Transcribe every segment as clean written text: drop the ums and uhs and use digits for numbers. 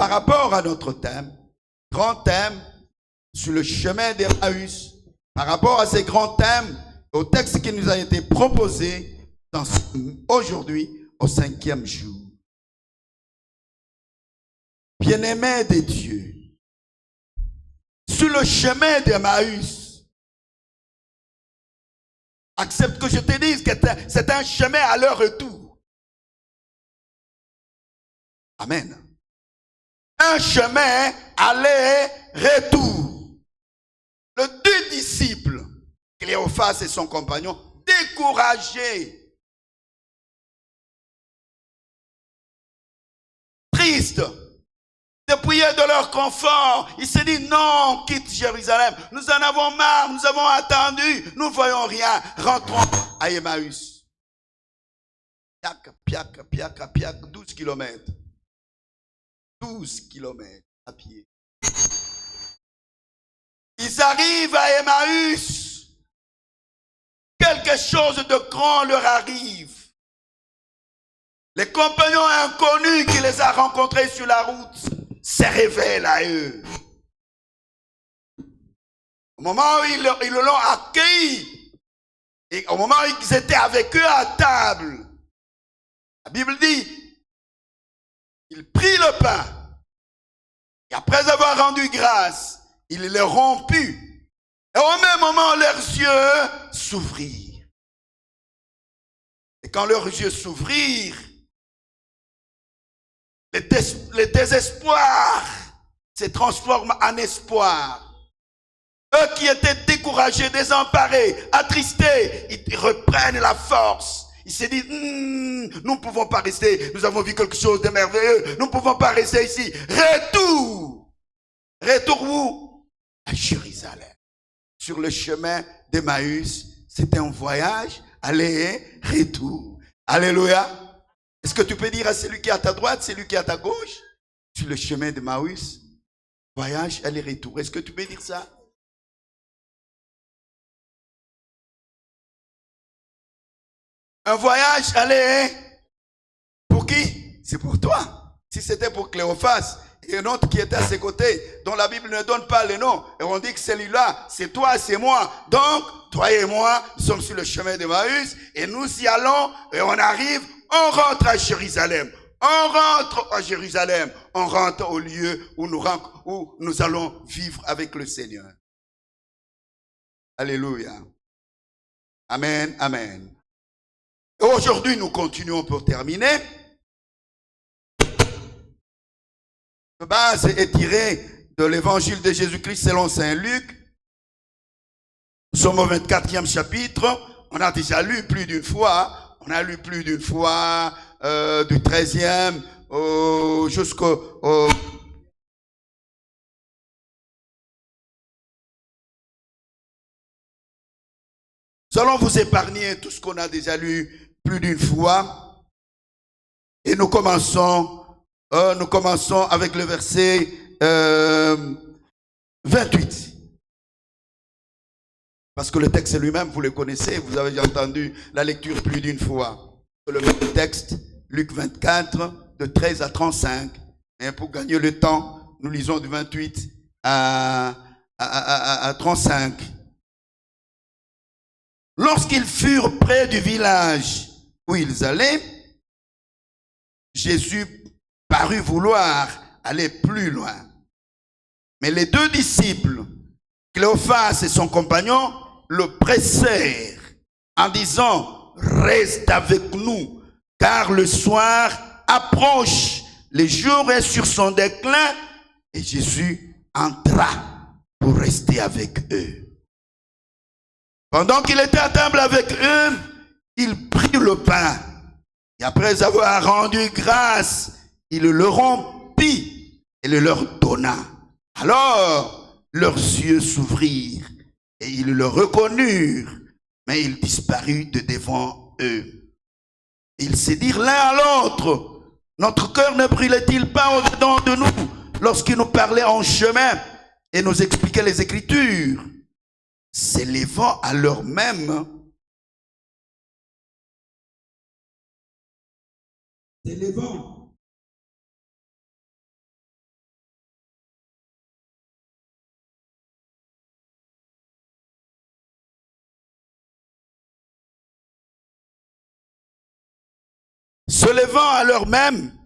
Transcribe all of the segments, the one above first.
par rapport à notre thème, grand thème, sur le chemin d'Emmaüs, par rapport à ces grands thèmes, au texte qui nous a été proposé aujourd'hui, au 5e jour. Bien-aimés de Dieu, sur le chemin d'Emmaüs, accepte que je te dise que c'est un chemin à leur retour. Amen. Un chemin aller-retour. Les deux disciples, Cléophas et son compagnon, découragés, tristes, dépouillés de leur confort, ils se disent non, quitte Jérusalem, nous en avons marre, nous avons attendu, nous ne voyons rien, rentrons à Emmaüs. Piac, 12 kilomètres. 12 kilomètres à pied. Ils arrivent à Emmaüs. Quelque chose de grand leur arrive. Les compagnons inconnus qui les a rencontrés sur la route se révèlent à eux. Au moment où ils l'ont accueilli, et au moment où ils étaient avec eux à table, la Bible dit, il prit le pain, et après avoir rendu grâce, il le romput. Et au même moment, leurs yeux s'ouvrirent. Et quand leurs yeux s'ouvrirent, le désespoir se transforme en espoir. Eux qui étaient découragés, désemparés, attristés, ils reprennent la force. Ils se disent, nous ne pouvons pas rester, nous avons vu quelque chose de merveilleux, nous ne pouvons pas rester ici. Retour! Retour où? À Jérusalem. Sur le chemin d'Emmaüs, c'était un voyage, aller, retour. Alléluia. Est-ce que tu peux dire à celui qui est à ta droite, celui qui est à ta gauche, sur le chemin d'Emmaüs, voyage, aller, retour. Est-ce que tu peux dire ça? Un voyage, aller, pour qui? C'est pour toi. Si c'était pour Cléophas et un autre qui était à ses côtés, dont la Bible ne donne pas le nom, et on dit que celui-là, c'est toi, c'est moi. Donc, toi et moi, nous sommes sur le chemin d'Emmaüs, et nous y allons, et on arrive, on rentre à Jérusalem. On rentre à Jérusalem. On rentre au lieu où nous allons vivre avec le Seigneur. Alléluia. Amen, amen. Et aujourd'hui, nous continuons pour terminer. La base est tirée de l'évangile de Jésus-Christ selon Saint Luc. Nous sommes au 24e chapitre. On a déjà lu plus d'une fois. On a lu plus d'une fois du 13e jusqu'au... Nous allons vous épargner tout ce qu'on a déjà lu plus d'une fois. Et nous commençons avec le verset 28. Parce que le texte lui-même, vous le connaissez, vous avez entendu la lecture plus d'une fois. Le même texte, Luc 24, de 13 à 35. Et pour gagner le temps, nous lisons du 28 à 35. Lorsqu'ils furent près du village où ils allaient, Jésus parut vouloir aller plus loin. Mais les deux disciples, Cléophas et son compagnon, le pressèrent en disant, reste avec nous, car le soir approche, le jour est sur son déclin, et Jésus entra pour rester avec eux. Pendant qu'il était à table avec eux, il prit le pain, et après avoir rendu grâce, il le rompit et le leur donna. Alors, leurs yeux s'ouvrirent et ils le reconnurent, mais il disparut de devant eux. Ils se dirent l'un à l'autre, notre cœur ne brûlait-il pas au-dedans de nous lorsqu'il nous parlait en chemin et nous expliquait les Écritures? S'élevant à l'heure même, s'élevant se levant à l'heure même,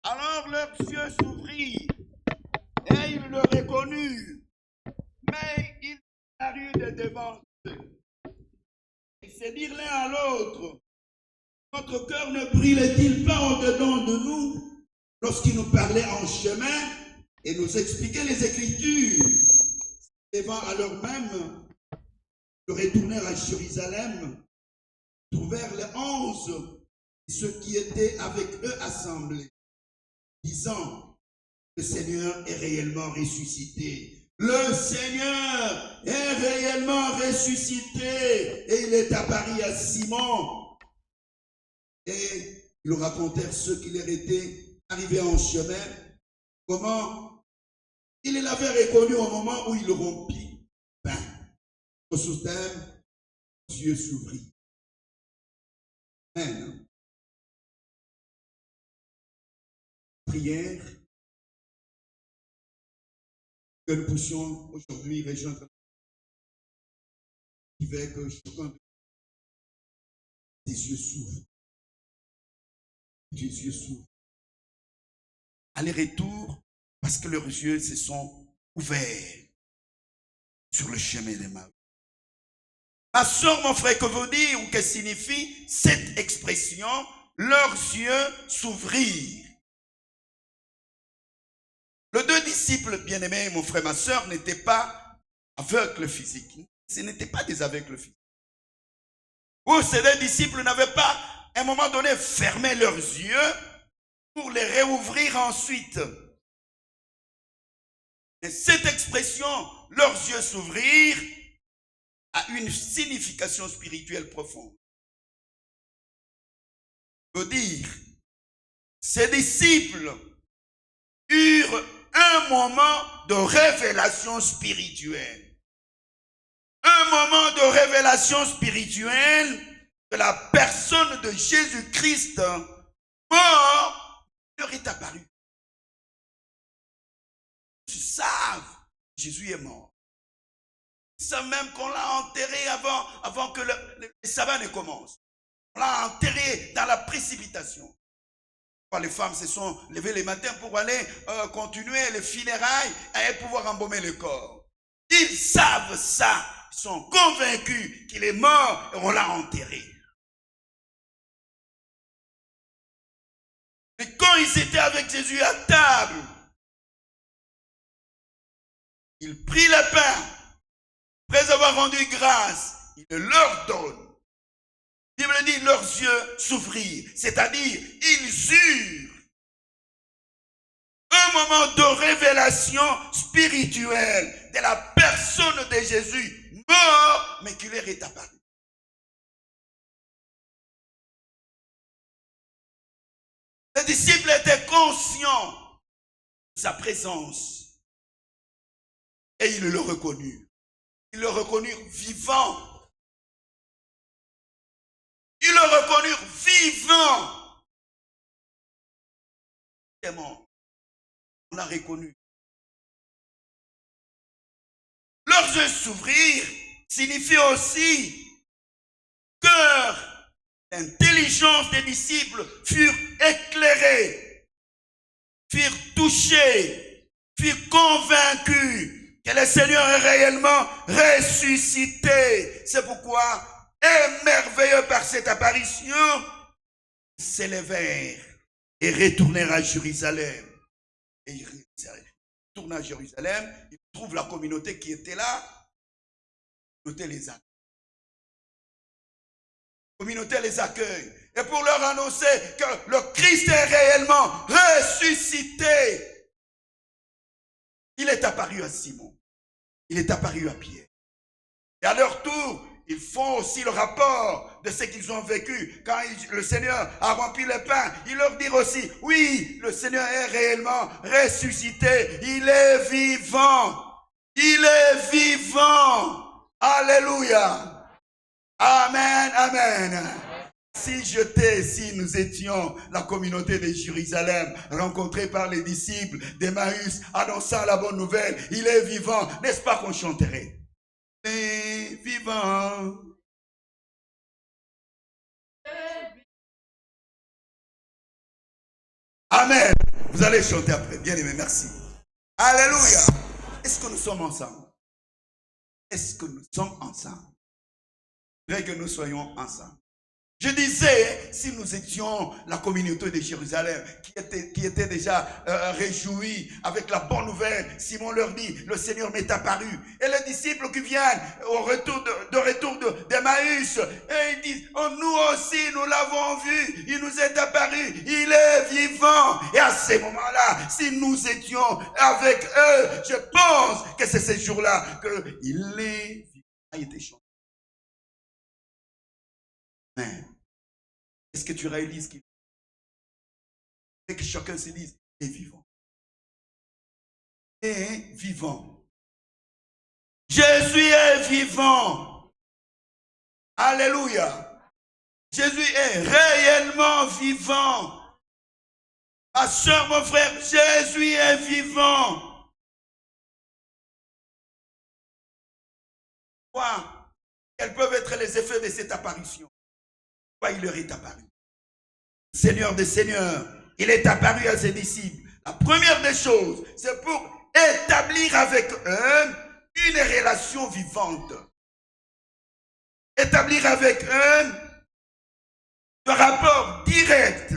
alors leurs yeux s'ouvrirent et ils le reconnurent, mais ils parurent de devant eux. Ils se dirent l'un à l'autre, notre cœur ne brûlait-il pas au-dedans de nous lorsqu'il nous parlait en chemin et nous expliquait les Écritures? Devant à l'heure même, ils retournèrent à Jérusalem, trouvèrent les 11 et ceux qui étaient avec eux assemblés, disant, le Seigneur est réellement ressuscité. Le Seigneur est réellement ressuscité et il est apparu à Simon. Et ils racontèrent ce qui leur était arrivé en chemin, comment il l'avait reconnu au moment où il rompit pain. Au sous-terre, les yeux s'ouvrirent. Amen. Prière que nous puissions aujourd'hui rejoindre avec que chacun des yeux s'ouvrent. Des yeux s'ouvrent. Aller-retour, parce que leurs yeux se sont ouverts sur le chemin des mains. Ma soeur, mon frère, que vous dites ou que signifie cette expression, leurs yeux s'ouvrirent. Les deux disciples bien-aimés, mon frère, ma soeur, n'étaient pas aveugles physiques. Ce n'étaient pas des aveugles physiques. Ou ces deux disciples n'avaient pas, à un moment donné, fermé leurs yeux pour les réouvrir ensuite. Et cette expression, leurs yeux s'ouvrirent, a une signification spirituelle profonde. Veut dire, ces disciples eurent un moment de révélation spirituelle. Un moment de révélation spirituelle de la personne de Jésus-Christ mort leur est apparu. Ils savent, Jésus est mort. Ils savent même qu'on l'a enterré avant que le sabbat ne commence. On l'a enterré dans la précipitation. Les femmes se sont levées le matin pour aller continuer les funérailles et pouvoir embaumer le corps. Ils savent ça. Ils sont convaincus qu'il est mort et on l'a enterré. Mais quand ils étaient avec Jésus à table, il prit le pain. Après avoir rendu grâce, il leur donne. La Bible dit, leurs yeux s'ouvrirent, c'est-à-dire, ils eurent un moment de révélation spirituelle de la personne de Jésus, mort, mais qui leur est apparu. Les disciples étaient conscients de sa présence et ils le reconnurent. Ils le reconnurent vivant. Ils le reconnurent vivant. Il est mort. On l'a reconnu. Leurs yeux s'ouvrirent signifie aussi que l'intelligence des disciples furent éclairés, furent touchés, furent convaincus que le Seigneur est réellement ressuscité. C'est pourquoi, émerveilleux par cette apparition, ils s'élevèrent et retournèrent à Jérusalem. Et ils retournent à Jérusalem, ils trouvent la communauté qui était là, la communauté les accueille. La communauté les accueille. Et pour leur annoncer que le Christ est réellement ressuscité, il est apparu à Simon, il est apparu à Pierre. Et à leur tour, ils font aussi le rapport de ce qu'ils ont vécu. Quand le Seigneur a rempli le pain, ils leur dirent aussi, oui, le Seigneur est réellement ressuscité. Il est vivant. Il est vivant. Alléluia. Amen, amen. Si nous étions la communauté de Jérusalem, rencontrée par les disciples d'Emmaüs, annonçant la bonne nouvelle, il est vivant, n'est-ce pas qu'on chanterait? Il est vivant. Amen. Vous allez chanter après. Bien aimé, merci. Alléluia. Est-ce que nous sommes ensemble? Est-ce que nous sommes ensemble? Je voudrais que nous soyons ensemble. Je disais, si nous étions la communauté de Jérusalem, qui était déjà réjouie avec la bonne nouvelle, Simon leur dit, le Seigneur m'est apparu. Et les disciples qui viennent au retour d'Emmaüs, et ils disent, oh, nous aussi, nous l'avons vu, il nous est apparu, il est vivant. Et à ces moments-là, si nous étions avec eux, je pense que c'est ces jours-là qu'il est vivant. Il était chanté. Mais est-ce que tu réalises qu'il est? Et que chacun se dise, il est vivant. Il est vivant. Jésus est vivant. Alléluia. Jésus est réellement vivant. Ma soeur, mon frère, Jésus est vivant. Quoi? Quels peuvent être les effets de cette apparition? Il leur est apparu. Seigneur des seigneurs, il est apparu à ses disciples. La première des choses, c'est pour établir avec eux une relation vivante. Établir avec eux un rapport direct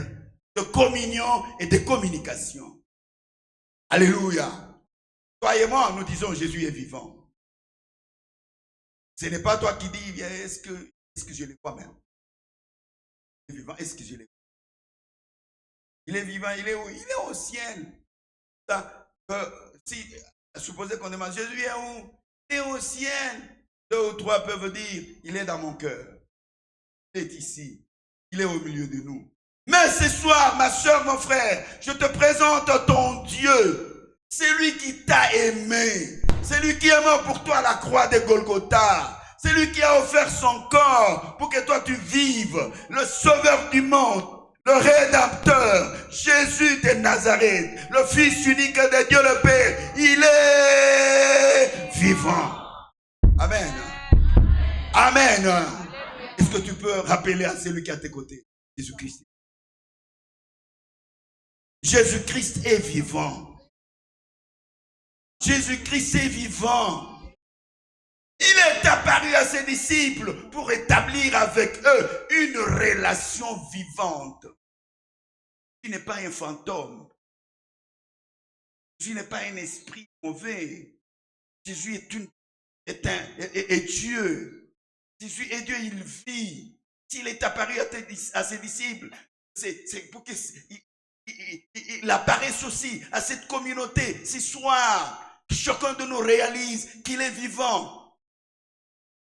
de communion et de communication. Alléluia. Toi et moi, nous disons Jésus est vivant. Ce n'est pas toi qui dis, est-ce que je le vois même? Vivant, est-ce que je l'ai? Il est vivant, il est où? Il est au ciel. Si, supposez qu'on demande, Jésus est où? Il est au ciel. 2 ou 3 peuvent dire, il est dans mon cœur. Il est ici. Il est au milieu de nous. Mais ce soir, ma soeur, mon frère, je te présente ton Dieu. C'est lui qui t'a aimé. C'est lui qui est mort pour toi à la croix de Golgotha. C'est lui qui a offert son corps pour que toi tu vives. Le sauveur du monde, le rédempteur, Jésus de Nazareth, le Fils unique de Dieu le Père, il est vivant. Amen. Amen. Est-ce que tu peux rappeler à celui qui est à tes côtés? Jésus-Christ. Jésus-Christ est vivant. Jésus-Christ est vivant. Il est apparu à ses disciples pour établir avec eux une relation vivante. Jésus n'est pas un fantôme. Jésus n'est pas un esprit mauvais. Jésus est Dieu. Jésus est Dieu, il vit. S'il est apparu à ses disciples, c'est pour qu'il apparaisse aussi à cette communauté ce soir. Que chacun de nous réalise qu'il est vivant.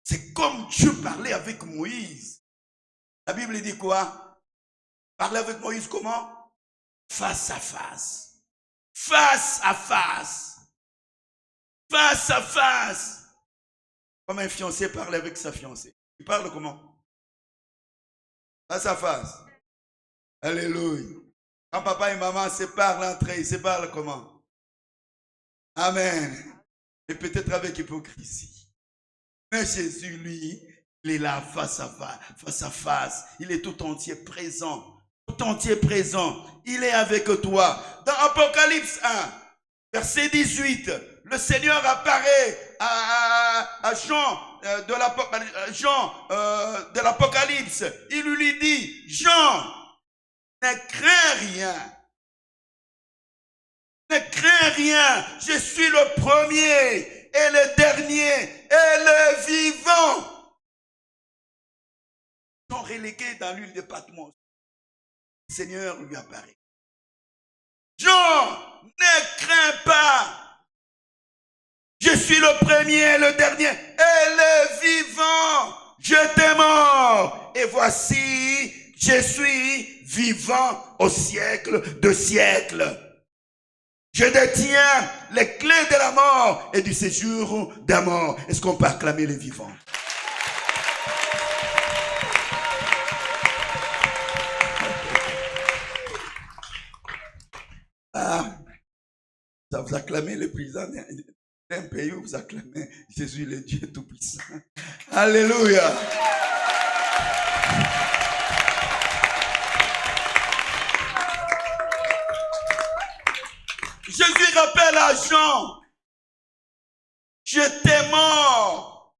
C'est comme Dieu parlait avec Moïse. La Bible dit quoi? Parler avec Moïse comment? Face à face. Face à face. Face à face. Comme un fiancé parle avec sa fiancée. Il parle comment? Face à face. Alléluia. Quand papa et maman se parlent entre eux, ils se parlent comment? Amen. Et peut-être avec hypocrisie. Mais Jésus, lui, il est là face à face. Il est tout entier présent. Tout entier présent. Il est avec toi. Dans Apocalypse 1, verset 18, le Seigneur apparaît à Jean de l'Apocalypse. Il lui dit, Jean, ne crains rien. Ne crains rien. Je suis le premier et le dernier et le vivant. Ils sont relégués dans l'île de Patmos. Le Seigneur lui apparaît. Jean, ne crains pas. Je suis le premier, le dernier et le vivant. Je t'ai mort. Et voici, je suis vivant au siècle de siècles. Je détiens les clés de la mort et du séjour de la mort. Est-ce qu'on peut acclamer les vivants? vous acclamez le président d'un pays où vous acclamez Jésus le Dieu Tout-Puissant. Alléluia. Jésus rappelle à Jean, j'étais mort,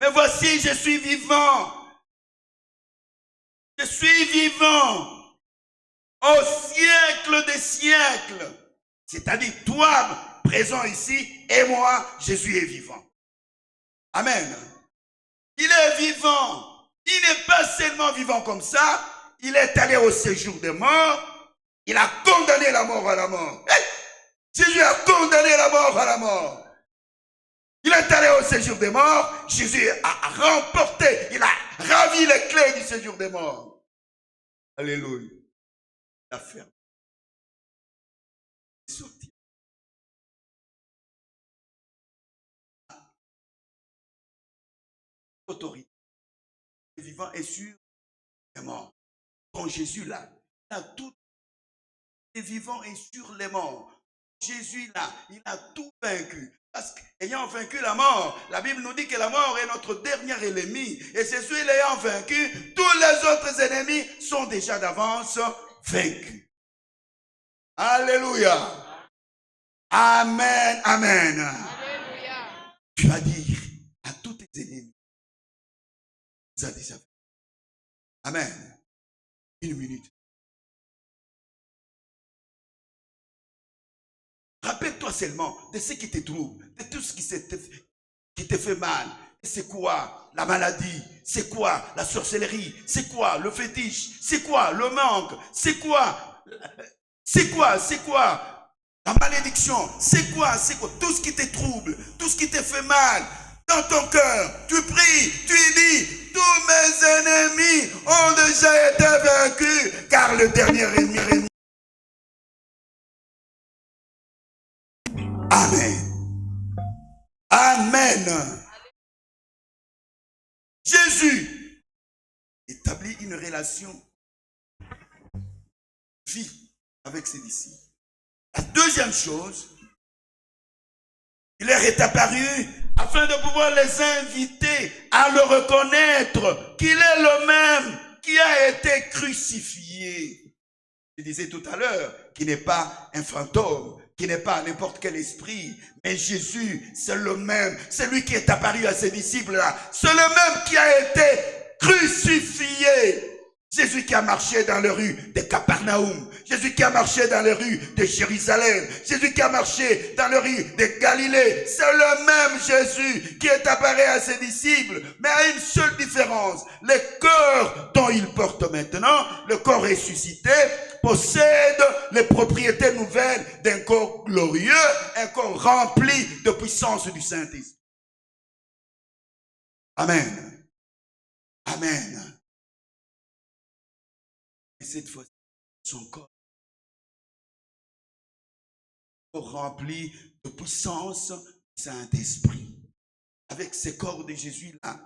mais voici je suis vivant. Je suis vivant au siècle des siècles. C'est-à-dire toi, présent ici, et moi, Jésus est vivant. Amen. Il est vivant. Il n'est pas seulement vivant comme ça, il est allé au séjour des morts. Il a condamné la mort à la mort. Hey! Jésus a condamné la mort à la mort. Il est allé au séjour des morts. Jésus a remporté, il a ravi les clés du séjour des morts. Alléluia. La ferme. Sorti. Autorité. Le vivant est sur les morts. Quand Jésus là, il a tout. Le vivant est sur les morts. Jésus là, il a tout vaincu. Parce qu'ayant vaincu la mort, la Bible nous dit que la mort est notre dernier ennemi. Et Jésus l'ayant vaincu, tous les autres ennemis sont déjà d'avance vaincus. Alléluia. Amen, amen. Alléluia. Tu vas dire à tous tes ennemis, vous avez déjà vaincu. Amen. Une minute. Rappelle-toi seulement de ce qui te trouble, de tout ce qui te fait mal. C'est quoi la maladie? C'est quoi la sorcellerie? C'est quoi le fétiche? C'est quoi le manque? C'est quoi la malédiction? C'est quoi tout ce qui te trouble, tout ce qui te fait mal dans ton cœur? Tu pries, tu dis, tous mes ennemis ont déjà été vaincus, car le dernier ennemi. Amen. Amen. Jésus établit une relation vive avec ses disciples. La deuxième chose, il leur est apparu afin de pouvoir les inviter à le reconnaître qu'il est le même qui a été crucifié. Je disais tout à l'heure qu'il n'est pas un fantôme, qui n'est pas n'importe quel esprit, mais Jésus, c'est le même, c'est lui qui est apparu à ses disciples-là, c'est le même qui a été crucifié. Jésus qui a marché dans les rues de Capernaum, Jésus qui a marché dans les rues de Jérusalem, Jésus qui a marché dans les rues de Galilée, c'est le même Jésus qui est apparu à ses disciples, mais à une seule différence, le corps dont il porte maintenant, le corps ressuscité, possède les propriétés nouvelles d'un corps glorieux, un corps rempli de puissance du Saint-Esprit. Amen. Amen. Et cette fois, son corps rempli de puissance du Saint-Esprit. Avec ce corps de Jésus-là,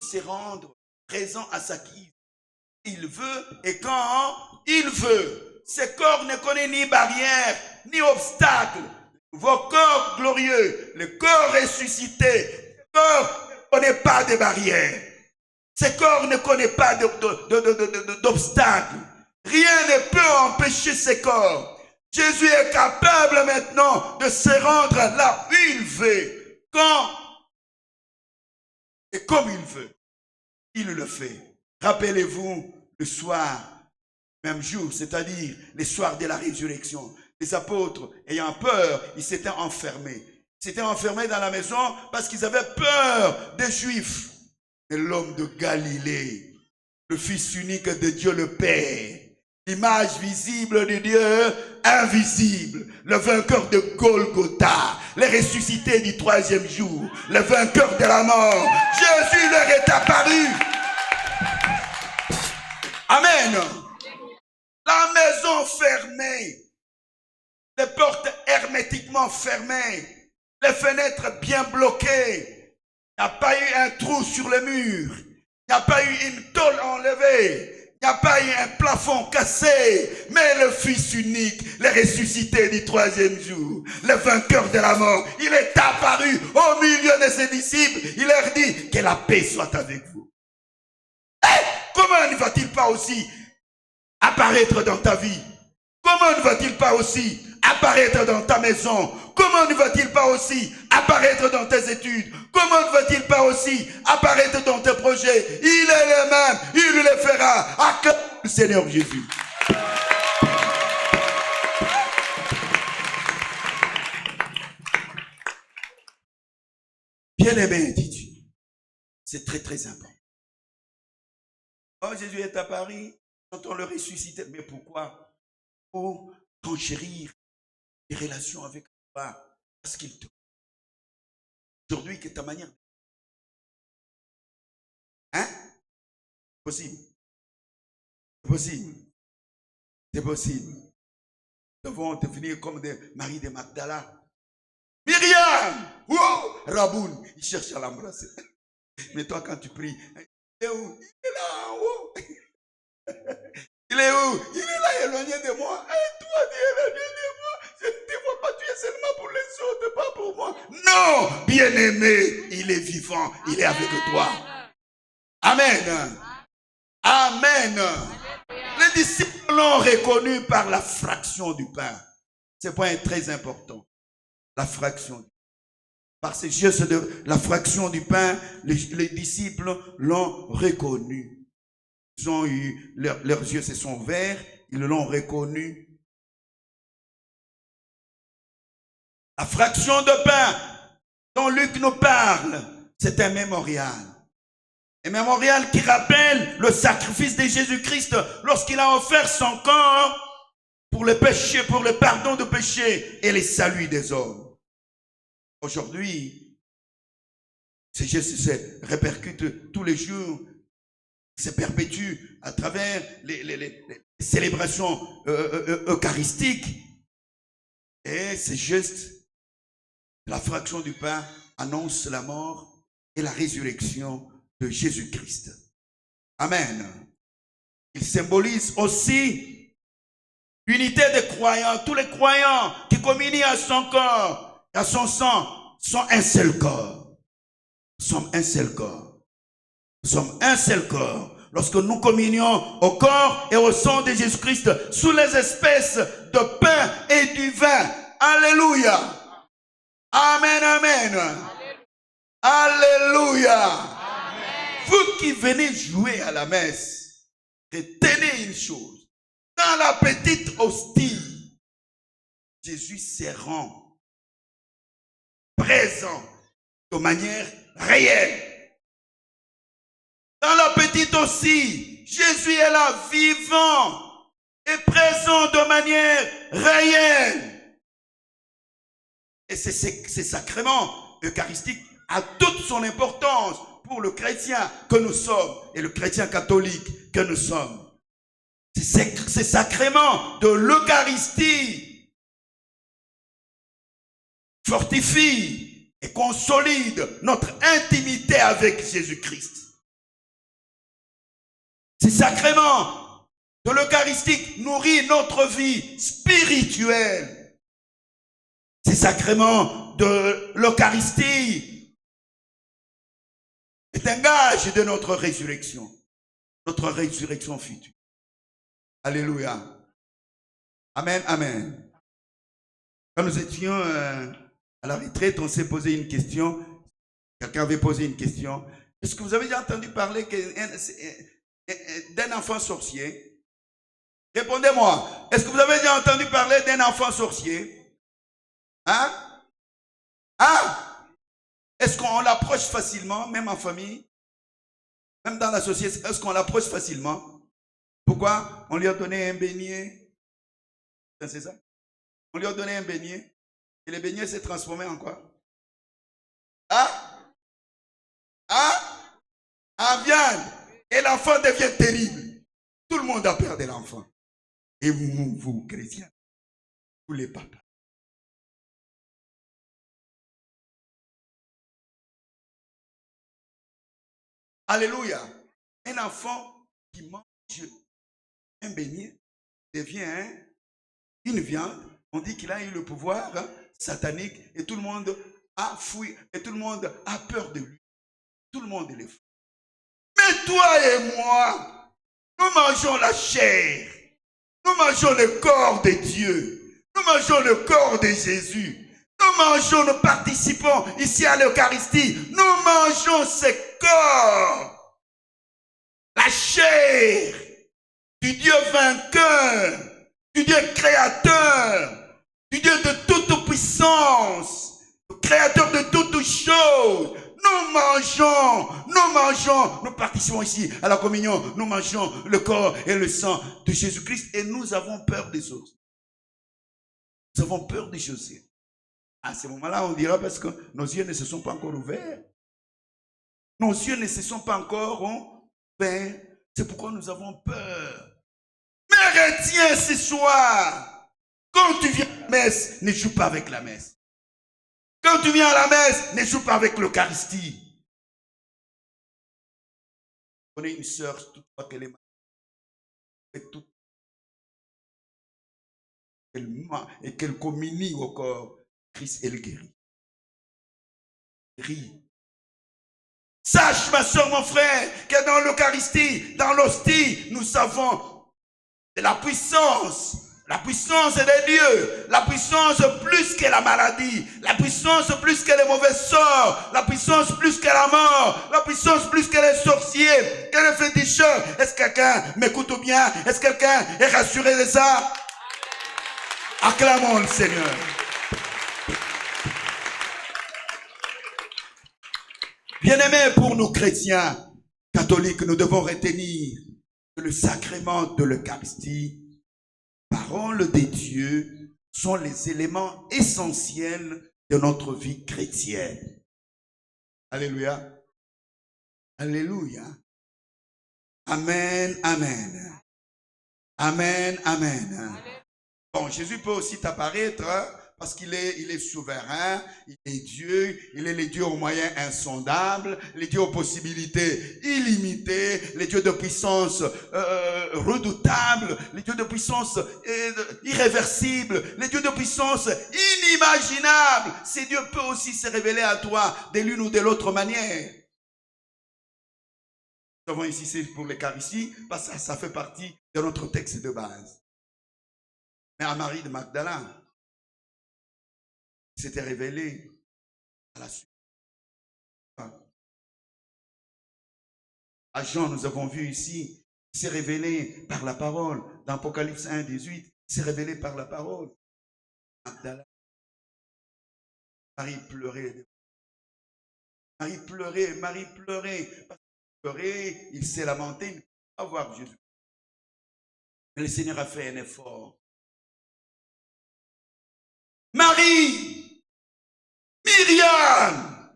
il se rendre présent à sa qui il veut et quand il veut. Ce corps ne connaît ni barrière, ni obstacle. Vos corps glorieux, le corps ressuscité, le corps ne connaît pas de barrière. Ce corps ne connaît pas d'obstacle. Rien ne peut empêcher ce corps. Jésus est capable maintenant de se rendre là où il veut, quand et comme il veut. Il le fait. Rappelez-vous le soir, même jour, c'est-à-dire le soir de la résurrection. Les apôtres, ayant peur, ils s'étaient enfermés. Ils s'étaient enfermés dans la maison parce qu'ils avaient peur des Juifs. Et l'homme de Galilée, le Fils unique de Dieu le Père, l'image visible de Dieu invisible, le vainqueur de Golgotha, le ressuscité du troisième jour, le vainqueur de la mort, Jésus leur est apparu. Amen. La maison fermée, les portes hermétiquement fermées, les fenêtres bien bloquées. Il n'y a pas eu un trou sur le mur. Il n'y a pas eu une tôle enlevée. Il Il n'y a pas eu un plafond cassé, mais le Fils unique, le ressuscité du troisième jour, le vainqueur de la mort, il est apparu au milieu de ses disciples. Il leur dit que la paix soit avec vous. Comment ne va-t-il pas aussi apparaître dans ta vie? Comment ne va-t-il pas aussi apparaître dans ta maison? Comment ne va-t-il pas aussi apparaître dans tes études? Comment ne va-t-il pas aussi apparaître dans tes projets? Il est le même, il le fera. Acclame le Seigneur Jésus. Bien-aimé, dis-tu, c'est très très important. Oh, Jésus est à Paris, quand on le ressuscite. Mais pourquoi? Pour enchérir des relations avec toi. Parce qu'il te... Aujourd'hui, que ta manière... Hein? C'est possible. C'est possible. C'est possible. Nous devons devenir comme des Marie de Magdala. Myriam! Wow! Raboun, il cherche à l'embrasser. Mais toi, quand tu pries, il est où? Il est là en haut. Il est où? Il est là, éloigné de moi. Et toi, tu es éloigné de moi. Je ne te vois pas, tu es seulement pour les autres, pas pour moi. Non, bien-aimé, il est vivant, il est avec toi. Amen. Amen. Les disciples l'ont reconnu par la fraction du pain. Ce point est très important. La fraction. Par ces gestes de la fraction du pain, les disciples l'ont reconnu. Ils ont eu, leurs yeux se sont ouverts, ils l'ont reconnu. La fraction de pain dont Luc nous parle, c'est un mémorial. Un mémorial qui rappelle le sacrifice de Jésus-Christ lorsqu'il a offert son corps pour le péché, pour le pardon de péché et le salut des hommes. Aujourd'hui, ces gestes se répercutent tous les jours, se perpétuent à travers les célébrations eucharistiques. Et ces gestes, la fraction du pain annonce la mort et la résurrection de Jésus-Christ. Amen. Il symbolise aussi l'unité des croyants. Tous les croyants qui communient à son corps, à son sang, sont un seul corps. Nous sommes un seul corps. Nous sommes un seul corps. Lorsque nous communions au corps et au sang de Jésus-Christ sous les espèces de pain et du vin. Alléluia. Amen, amen. Alléluia. Amen. Vous qui venez jouer à la messe, retenez une chose. Dans la petite hostie, Jésus se rend présent de manière réelle. Dans la petite hostie, Jésus est là vivant et présent de manière réelle. Et ces sacrements eucharistiques a toute son importance pour le chrétien que nous sommes et le chrétien catholique que nous sommes. Ces sacrements de l'Eucharistie fortifient et consolident notre intimité avec Jésus-Christ. Ces sacrements de l'Eucharistie nourrissent notre vie spirituelle. Ces sacrements de l'Eucharistie est un gage de notre résurrection future. Alléluia. Amen, amen. Quand nous étions à la retraite, on s'est posé une question. Quelqu'un avait posé une question. Est-ce que vous avez déjà entendu parler d'un enfant sorcier? Répondez-moi. Est-ce que vous avez déjà entendu parler d'un enfant sorcier? Hein? Hein? Est-ce qu'on l'approche facilement, même en famille? Même dans la société, est-ce qu'on l'approche facilement? Pourquoi? On lui a donné un beignet. C'est ça? On lui a donné un beignet. Et le beignet s'est transformé en quoi? Hein? Hein? En viande. Et l'enfant devient terrible. Tout le monde a peur de l'enfant. Et vous, chrétiens, vous les papas. Alléluia. Un enfant qui mange un beignet devient une viande. On dit qu'il a eu le pouvoir satanique et tout le monde a fouillé et tout le monde a peur de lui. Tout le monde est fou. Mais toi et moi, nous mangeons la chair. Nous mangeons le corps de Dieu. Nous mangeons le corps de Jésus. Nous mangeons, nous participons ici à l'Eucharistie. Nous mangeons ce corps. La chair du Dieu vainqueur, du Dieu créateur, du Dieu de toute puissance, créateur de toutes choses. Nous mangeons, nous participons ici à la communion, nous mangeons le corps et le sang de Jésus-Christ et nous avons peur des choses. Nous avons peur des choses. À ce moment-là, on dira parce que nos yeux ne se sont pas encore ouverts. Nos yeux ne se sont pas encore ouverts. C'est pourquoi nous avons peur. Mais retiens ce soir, quand tu viens à la messe, ne joue pas avec la messe. Quand tu viens à la messe, ne joue pas avec l'Eucharistie. Je connais une sœur, toutefois qu'elle est malade, et qu'elle communie au corps, Christ, elle guérit. Sache, ma soeur, mon frère, que dans l'Eucharistie, dans l'hostie, nous avons de la puissance. La puissance de Dieu, la puissance plus que la maladie, la puissance plus que les mauvais sorts, la puissance plus que la mort, la puissance plus que les sorciers, que les féticheurs. Est-ce que quelqu'un m'écoute bien? Est-ce que quelqu'un est rassuré de ça? Acclamons le Seigneur. Bien-aimés, pour nous chrétiens catholiques, nous devons retenir que le sacrement de l'Eucharistie, paroles de Dieu, sont les éléments essentiels de notre vie chrétienne. Alléluia. Alléluia. Amen, amen. Amen, amen. Bon, Jésus peut aussi apparaître parce qu'il est souverain, il est Dieu, il est le Dieu aux moyens insondables, le Dieu aux possibilités illimitées, le Dieu de puissance redoutable, le Dieu de puissance irréversible, le Dieu de puissance inimaginable. Ce Dieu peut aussi se révéler à toi de l'une ou de l'autre manière. Nous avons ici, c'est pour l'Eucharistie, parce que ça fait partie de notre texte de base. Mais à Marie de Magdala, s'était révélé à la suite. À Jean, nous avons vu ici, il s'est révélé par la parole. Dans Apocalypse 1, 18, il s'est révélé par la parole. Magdala. Marie pleurait. Marie pleurait, Marie pleurait. Parce qu'il pleurait, il s'est lamenté, il ne pouvait pas voir Jésus. Mais le Seigneur a fait un effort. Marie! Myriam!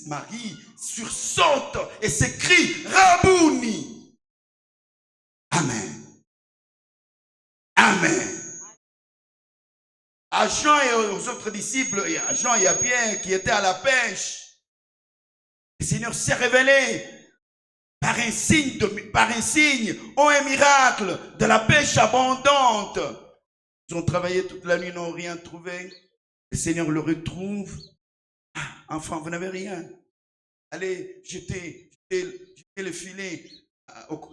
Marie sursaute et s'écrie Rabouni. Amen. Amen. À Jean et aux autres disciples, à Jean et à Pierre qui étaient à la pêche, le Seigneur s'est révélé par un signe, un miracle de la pêche abondante. Ils ont travaillé toute la nuit, n'ont rien trouvé. Le Seigneur le retrouve. Ah, enfant, vous n'avez rien. Allez, jetez le filet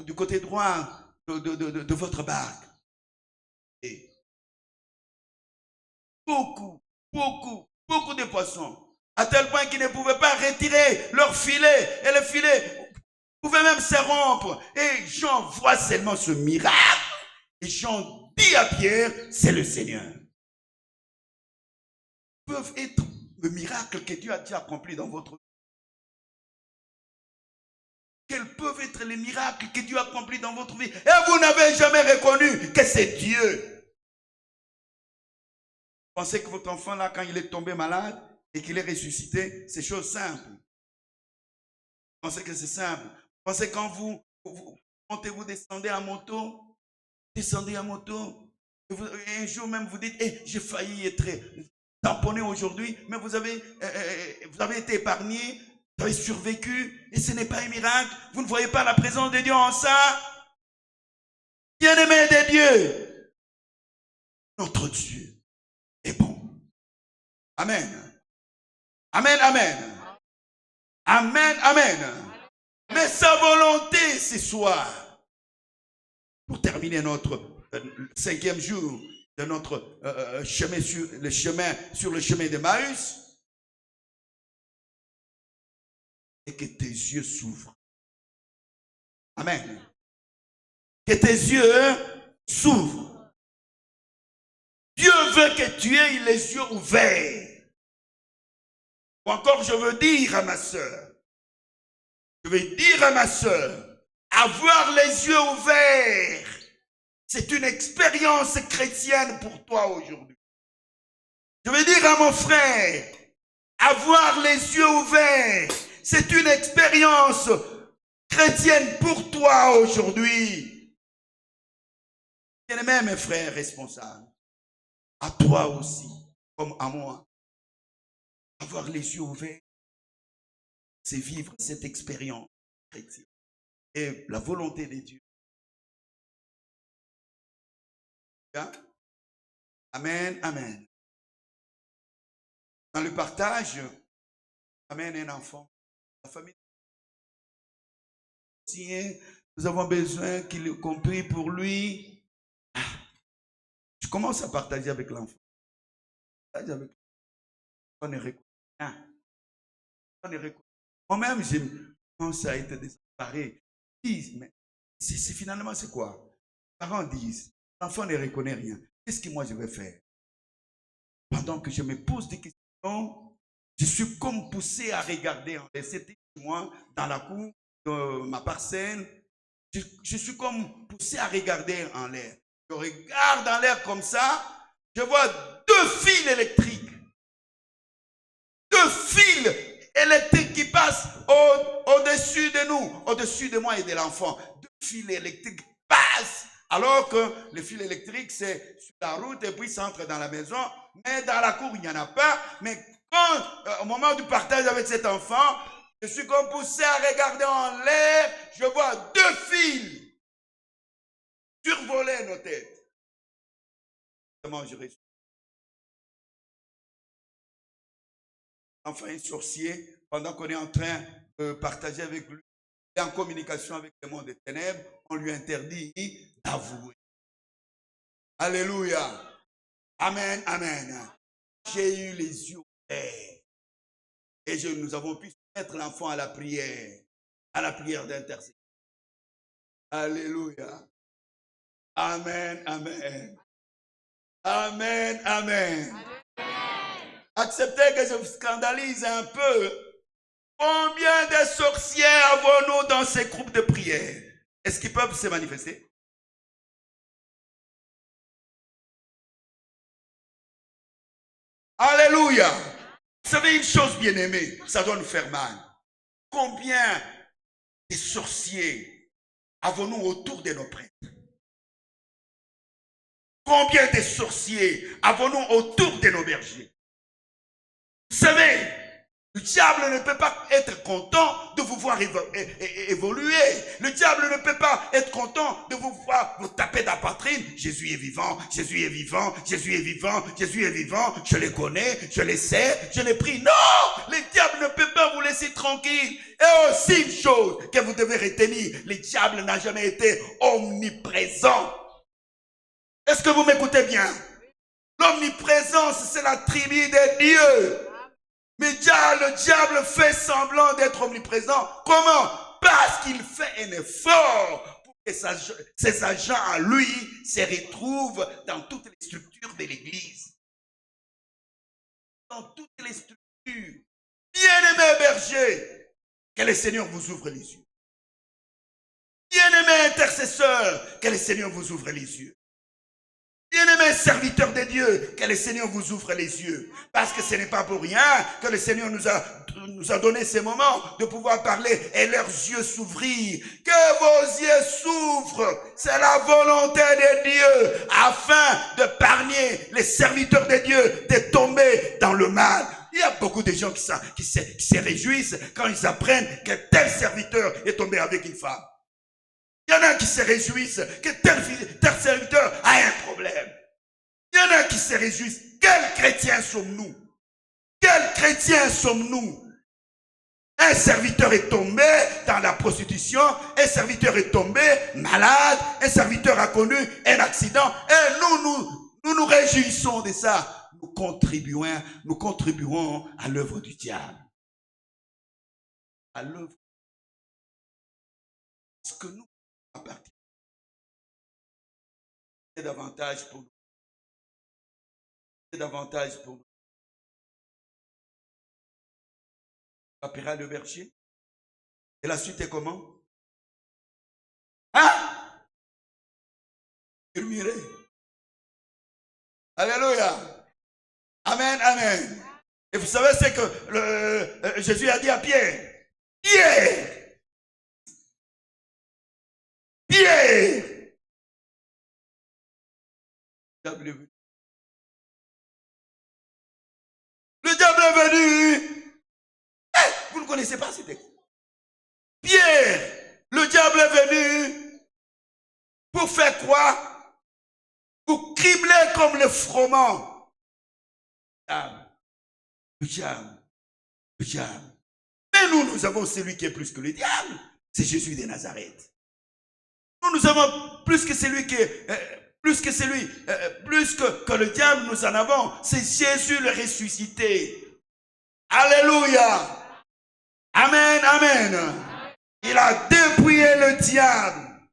du côté droit de votre barque. Et beaucoup de poissons. À tel point qu'ils ne pouvaient pas retirer leur filet. Et le filet pouvait même se rompre. Et Jean voit seulement ce miracle. Et Jean dit à Pierre, c'est le Seigneur. Peuvent être le miracle que Dieu a déjà accompli dans votre vie. Quels peuvent être les miracles que Dieu a accomplis dans votre vie. Et vous n'avez jamais reconnu que c'est Dieu. Pensez que votre enfant là, quand il est tombé malade et qu'il est ressuscité, c'est chose simple. Pensez que c'est simple. Pensez quand vous montez, vous descendez en moto, et un jour même vous dites, j'ai failli être tamponné aujourd'hui, mais vous avez été épargné, vous avez survécu, et ce n'est pas un miracle. Vous ne voyez pas la présence de Dieu en ça? Bien-aimés de Dieu, notre Dieu est bon. Amen. Amen, amen. Amen, amen. Mais sa volonté ce soir, pour terminer notre 5e jour de notre chemin sur le chemin de Maüs, et que tes yeux s'ouvrent. Amen. Que tes yeux s'ouvrent. Dieu veut que tu aies les yeux ouverts. Ou encore, je veux dire à ma soeur, avoir les yeux ouverts, c'est une expérience chrétienne pour toi aujourd'hui. Je veux dire à mon frère, avoir les yeux ouverts, c'est une expérience chrétienne pour toi aujourd'hui. Bien-aimés, mes frères responsables, à toi aussi, comme à moi, avoir les yeux ouverts, c'est vivre cette expérience chrétienne. Et la volonté de Dieu. Amen, amen. Dans le partage, amène un enfant. La famille. Nous avons besoin qu'on prie pour lui. Je commence à partager avec l'enfant. On est reconnaissant. Moi-même, je commence à être désemparé. Mais finalement, c'est quoi? Les parents disent, l'enfant ne reconnaît rien. Qu'est-ce que moi je vais faire? Pendant que je me pose des questions, je suis comme poussé à regarder en l'air. C'était moi dans la cour de ma parcelle. Je suis comme poussé à regarder en l'air. Je regarde en l'air comme ça, je vois 2 fils électriques. 2 fils électriques qui passent au-dessus de nous, au-dessus de moi et de l'enfant. 2 fils électriques passent. Alors que le fil électrique, c'est sur la route et puis ça entre dans la maison. Mais dans la cour, il n'y en a pas. Mais quand, au moment du partage avec cet enfant, je suis comme poussé à regarder en l'air. Je vois 2 fils survoler nos têtes. Comment je réussis? Enfin, un sorcier, pendant qu'on est en train de partager avec lui, et en communication avec le monde des ténèbres, on lui interdit d'avouer. Alléluia. Amen, amen. J'ai eu les yeux ouverts. Et nous avons pu mettre l'enfant à la prière d'intercession. Alléluia. Amen, amen. Amen, amen. Acceptez que je vous scandalise un peu. Combien de sorciers avons-nous dans ces groupes de prière? Est-ce qu'ils peuvent se manifester? Alléluia. Vous savez une chose, bien-aimée, ça doit nous faire mal. Combien de sorciers avons-nous autour de nos prêtres? Combien de sorciers avons-nous autour de nos bergers? Vous savez, le diable ne peut pas être content de vous voir évoluer. Le diable ne peut pas être content de vous voir vous taper dans la poitrine. Jésus est vivant, Jésus est vivant, Jésus est vivant, Jésus est vivant. Je le connais, je le sais, je l'ai pris. Non, le diable ne peut pas vous laisser tranquille. Et aussi une chose que vous devez retenir, le diable n'a jamais été omniprésent. Est-ce que vous m'écoutez bien? L'omniprésence, c'est l'attribut de Dieu. Mais le diable fait semblant d'être omniprésent. Comment? Parce qu'il fait un effort pour que ses agents à lui se retrouvent dans toutes les structures de l'Église. Dans toutes les structures. Bien-aimés bergers, que le Seigneur vous ouvre les yeux. Bien-aimés intercesseurs, que le Seigneur vous ouvre les yeux. Bien-aimés serviteurs de Dieu, que le Seigneur vous ouvre les yeux. Parce que ce n'est pas pour rien que le Seigneur nous a donné ces moments de pouvoir parler et leurs yeux s'ouvrir. Que vos yeux s'ouvrent. C'est la volonté de Dieu afin de pargner les serviteurs de Dieu de tomber dans le mal. Il y a beaucoup de gens qui se réjouissent quand ils apprennent que tel serviteur est tombé avec une femme. Il y en a qui se réjouissent que tel serviteur a un problème. Il y en a qui se réjouissent. Quels chrétiens sommes-nous? Quels chrétiens sommes-nous? Un serviteur est tombé dans la prostitution, un serviteur est tombé malade, un serviteur a connu un accident, et nous réjouissons de ça. Nous contribuerons à l'œuvre du diable. À l'œuvre. Ce que nous appartenons. C'est davantage pour nous. C'est davantage pour nous. Appellera le berger. Et la suite est comment? Hein? Murmurer. Alléluia. Amen, amen. Et vous savez ce que Jésus a dit à Pierre. Pierre. Pierre. Le diable est venu. Vous ne connaissez pas ce texte. Pierre, le diable est venu pour faire quoi? Pour cribler comme le froment. Le diable. Mais nous avons celui qui est plus que le diable. C'est Jésus de Nazareth. Nous avons plus que celui qui est... plus que le diable, nous en avons. C'est Jésus le ressuscité. Alléluia. Amen, amen. Il a dépouillé le diable.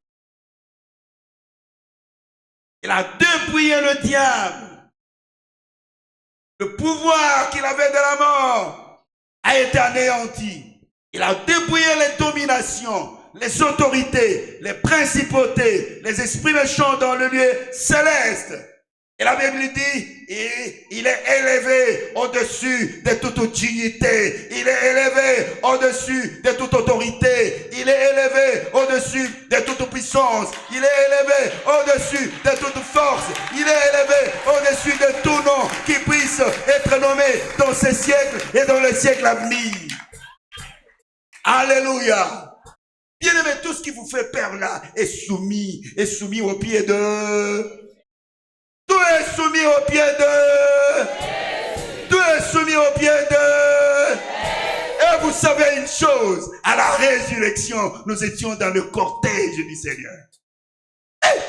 Il a dépouillé le diable. Le pouvoir qu'il avait de la mort a été anéanti. Il a dépouillé les dominations, les autorités, les principautés, les esprits méchants dans le lieu céleste. Et la Bible dit, il est élevé au-dessus de toute dignité. Il est élevé au-dessus de toute autorité. Il est élevé au-dessus de toute puissance. Il est élevé au-dessus de toute force. Il est élevé au-dessus de tout nom qui puisse être nommé dans ce siècle et dans le siècle à venir. Alléluia. Bien-aimé, tout ce qui vous fait peur là est soumis au pied de... Tout est soumis au pied de... Tout est soumis au pied de... Et vous savez une chose, à la résurrection, nous étions dans le cortège du Seigneur. Hey!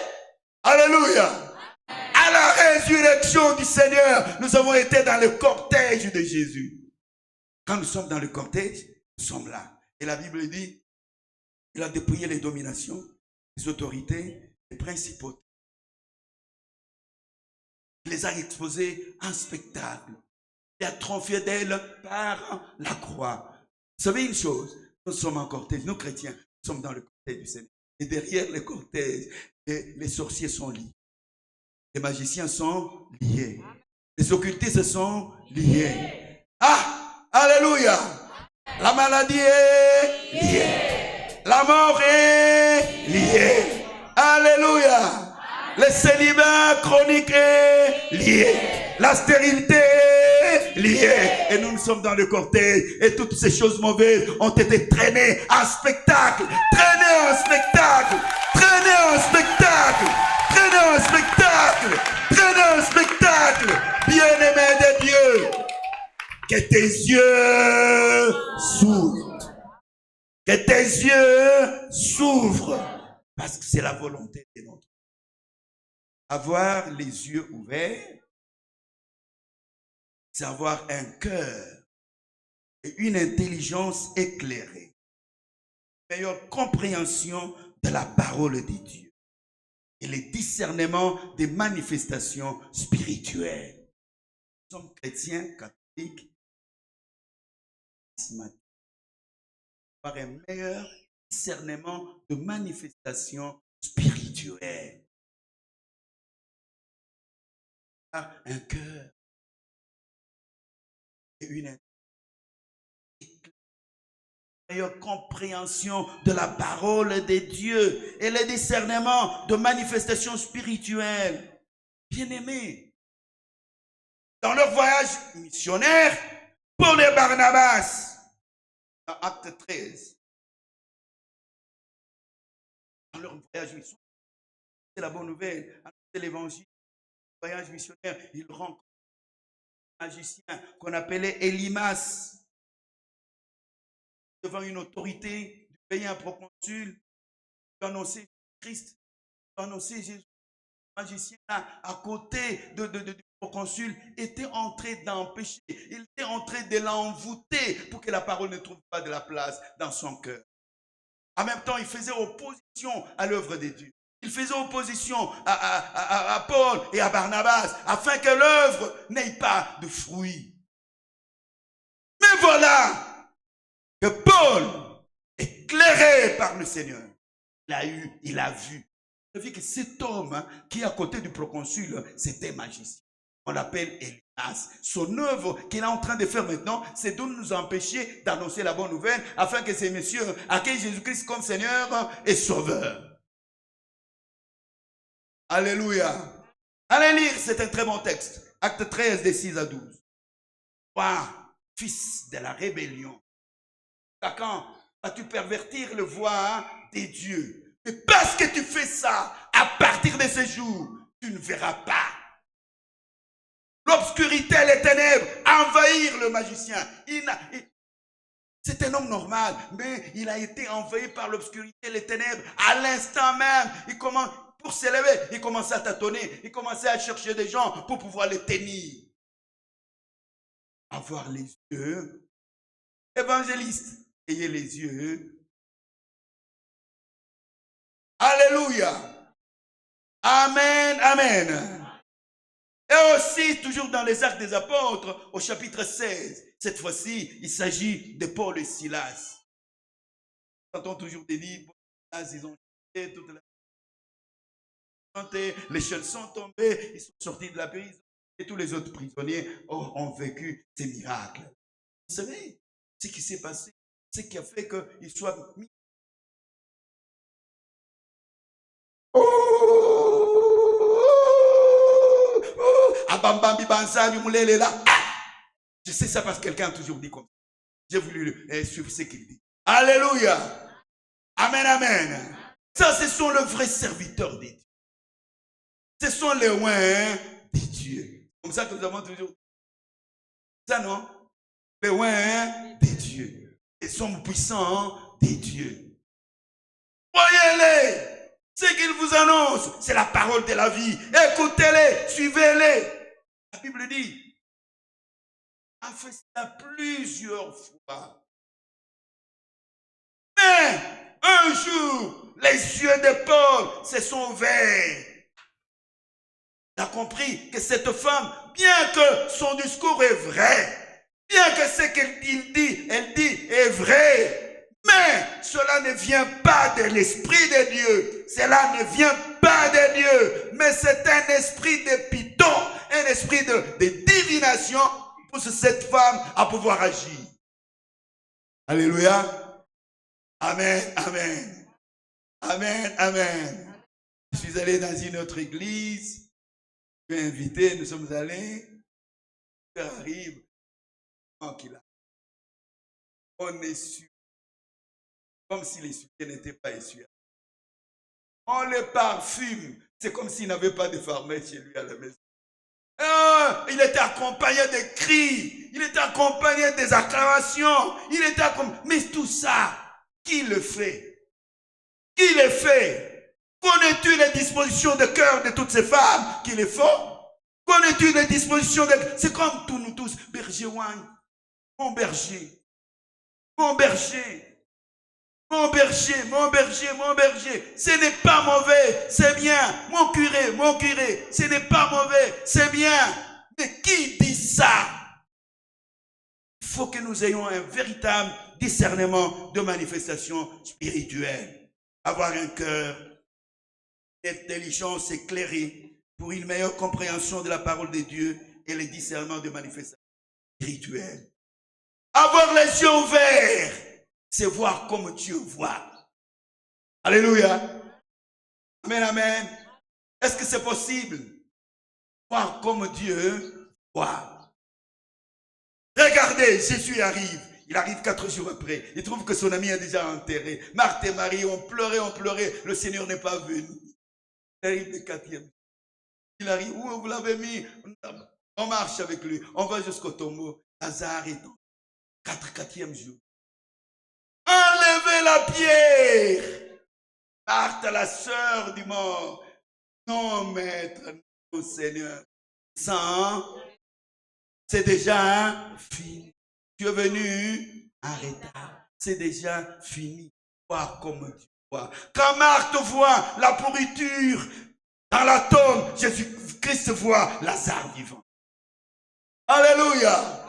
Alléluia. À la résurrection du Seigneur, nous avons été dans le cortège de Jésus. Quand nous sommes dans le cortège, nous sommes là. Et la Bible dit, il a dépouillé les dominations, les autorités, les principautés. Il les a exposés en spectacle. Il a triomphé d'elles par la croix. Vous savez une chose, nous sommes en cortège, nous chrétiens, nous sommes dans le cortège du Seigneur. Et derrière le cortège, les sorciers sont liés. Les magiciens sont liés. Les occultistes sont liés. Ah, alléluia. La maladie est liée. La mort est liée. Alléluia. Le célibat chronique est lié. La stérilité est liée. Et nous sommes dans le cortège. Et toutes ces choses mauvaises ont été traînées en spectacle. Traînées en spectacle. Traînées en spectacle. Traînées en spectacle. Traînées en spectacle. Bien-aimé de Dieu. Que tes yeux s'ouvrent. Que tes yeux s'ouvrent. Parce que c'est la volonté de notre Dieu. Avoir les yeux ouverts, c'est avoir un cœur et une intelligence éclairée. Meilleure compréhension de la parole de Dieu et le discernement des manifestations spirituelles. Nous sommes chrétiens, catholiques, avoir un meilleur discernement de manifestations spirituelles. Un cœur et une meilleure compréhension de la parole de Dieu et le discernement de manifestations spirituelles. Bien-aimés, dans leur voyage missionnaire pour les Barnabas, dans Acte 13, dans leur voyage missionnaire. C'est la bonne nouvelle. C'est l'évangile. Voyage missionnaire, ils rencontrent un magicien qu'on appelait Elimas devant une autorité du pays, un proconsul, qui annonçait Christ, qui annonçait Jésus. Le magicien à côté du proconsul était en train d'empêcher, il était en train de l'envoûter pour que la parole ne trouve pas de la place dans son cœur. En même temps, il faisait opposition à l'œuvre de Dieu. Il faisait opposition à Paul et à Barnabas afin que l'œuvre n'ait pas de fruits. Mais voilà que Paul, éclairé par le Seigneur, il a vu que cet homme qui est à côté du proconsul, c'était magicien. On l'appelle Elimas. Son œuvre qu'il est en train de faire maintenant, c'est de nous empêcher d'annoncer la bonne nouvelle afin que ces messieurs accueillent Jésus-Christ comme Seigneur et Sauveur. Alléluia. Allez lire, c'est un très bon texte. Acte 13, des 6 à 12. Toi, fils de la rébellion, quand vas-tu pervertir le voie des dieux? Mais parce que tu fais ça, à partir de ce jour, tu ne verras pas l'obscurité et les ténèbres envahir le magicien. C'est un homme normal, mais il a été envahi par l'obscurité et les ténèbres. À l'instant même, il commence, pour s'élever, il commençait à tâtonner, il commençait à chercher des gens pour pouvoir les tenir. Avoir les yeux, évangéliste, ayez les yeux. Alléluia. Amen, amen. Et aussi, toujours dans les Actes des Apôtres, au chapitre 16, cette fois-ci, il s'agit de Paul et Silas. Nous entendons toujours des livres, ils ont chanté toute la chanté, les chaînes sont tombées, ils sont sortis de la prison, et tous les autres prisonniers ont vécu ces miracles. Vous savez ce qui s'est passé, ce qui a fait qu'ils soient mis. Je sais ça parce que quelqu'un a toujours dit comme ça. J'ai voulu suivre ce qu'il dit. Alléluia. Amen, amen. Ça, ce sont les vrais serviteurs des dieux. Ce sont les oins des dieux. Comme ça que nous avons toujours dit. Ça, non? Les oins des dieux. Ils sont puissants des dieux. Voyez-les. Ce qu'ils vous annoncent, c'est la parole de la vie. Écoutez-les, suivez-les. La Bible dit, a fait ça plusieurs fois. Mais un jour, les yeux de Paul se sont ouverts. Il a compris que cette femme, bien que son discours est vrai, bien que ce qu'elle dit, est vrai, mais cela ne vient pas de l'Esprit de Dieu. Cela ne vient pas de Dieu, mais c'est un esprit de python, un esprit de divination qui pousse cette femme à pouvoir agir. Alléluia. Amen, amen. Amen, amen. Je suis allé dans une autre église. Je suis invité, nous sommes allés. Il arrive. On est sûr. Comme si les sujets n'étaient pas essuyés. On les parfume. C'est comme s'il n'avait pas de pharmacie chez lui à la maison. Il était accompagné de cris. Il était accompagné des acclamations. Il était accompagné. Mais tout ça, qui le fait? Qui le fait? Connais-tu les dispositions de cœur de toutes ces femmes qui le font? Connais-tu les dispositions de... C'est comme tous nous tous. Berger Wang. Mon berger. Mon berger. Mon berger, mon berger, mon berger, ce n'est pas mauvais, c'est bien. Mon curé, ce n'est pas mauvais, c'est bien. Mais qui dit ça? Il faut que nous ayons un véritable discernement de manifestation spirituelle. Avoir un cœur d'intelligence éclairé pour une meilleure compréhension de la parole de Dieu et le discernement de manifestation spirituelle. Avoir les yeux ouverts. C'est voir comme Dieu voit. Alléluia. Amen, amen. Est-ce que c'est possible? Voir comme Dieu voit. Regardez, Jésus arrive. Il arrive 4 jours après. Il trouve que son ami est déjà enterré. Marthe et Marie ont pleuré, ont pleuré. Le Seigneur n'est pas venu. Il arrive le 4e. Il arrive, où vous l'avez mis? On marche avec lui. On va jusqu'au tombeau. Lazare est en 4e jour. Enlevez la pierre. Marthe, la sœur du mort. Non, maître, non, Seigneur. Sans, c'est déjà fini. Tu es venu en retard. C'est déjà fini. Voir comme tu vois. Quand Marthe voit la pourriture dans la tombe, Jésus-Christ voit Lazare vivant. Alléluia.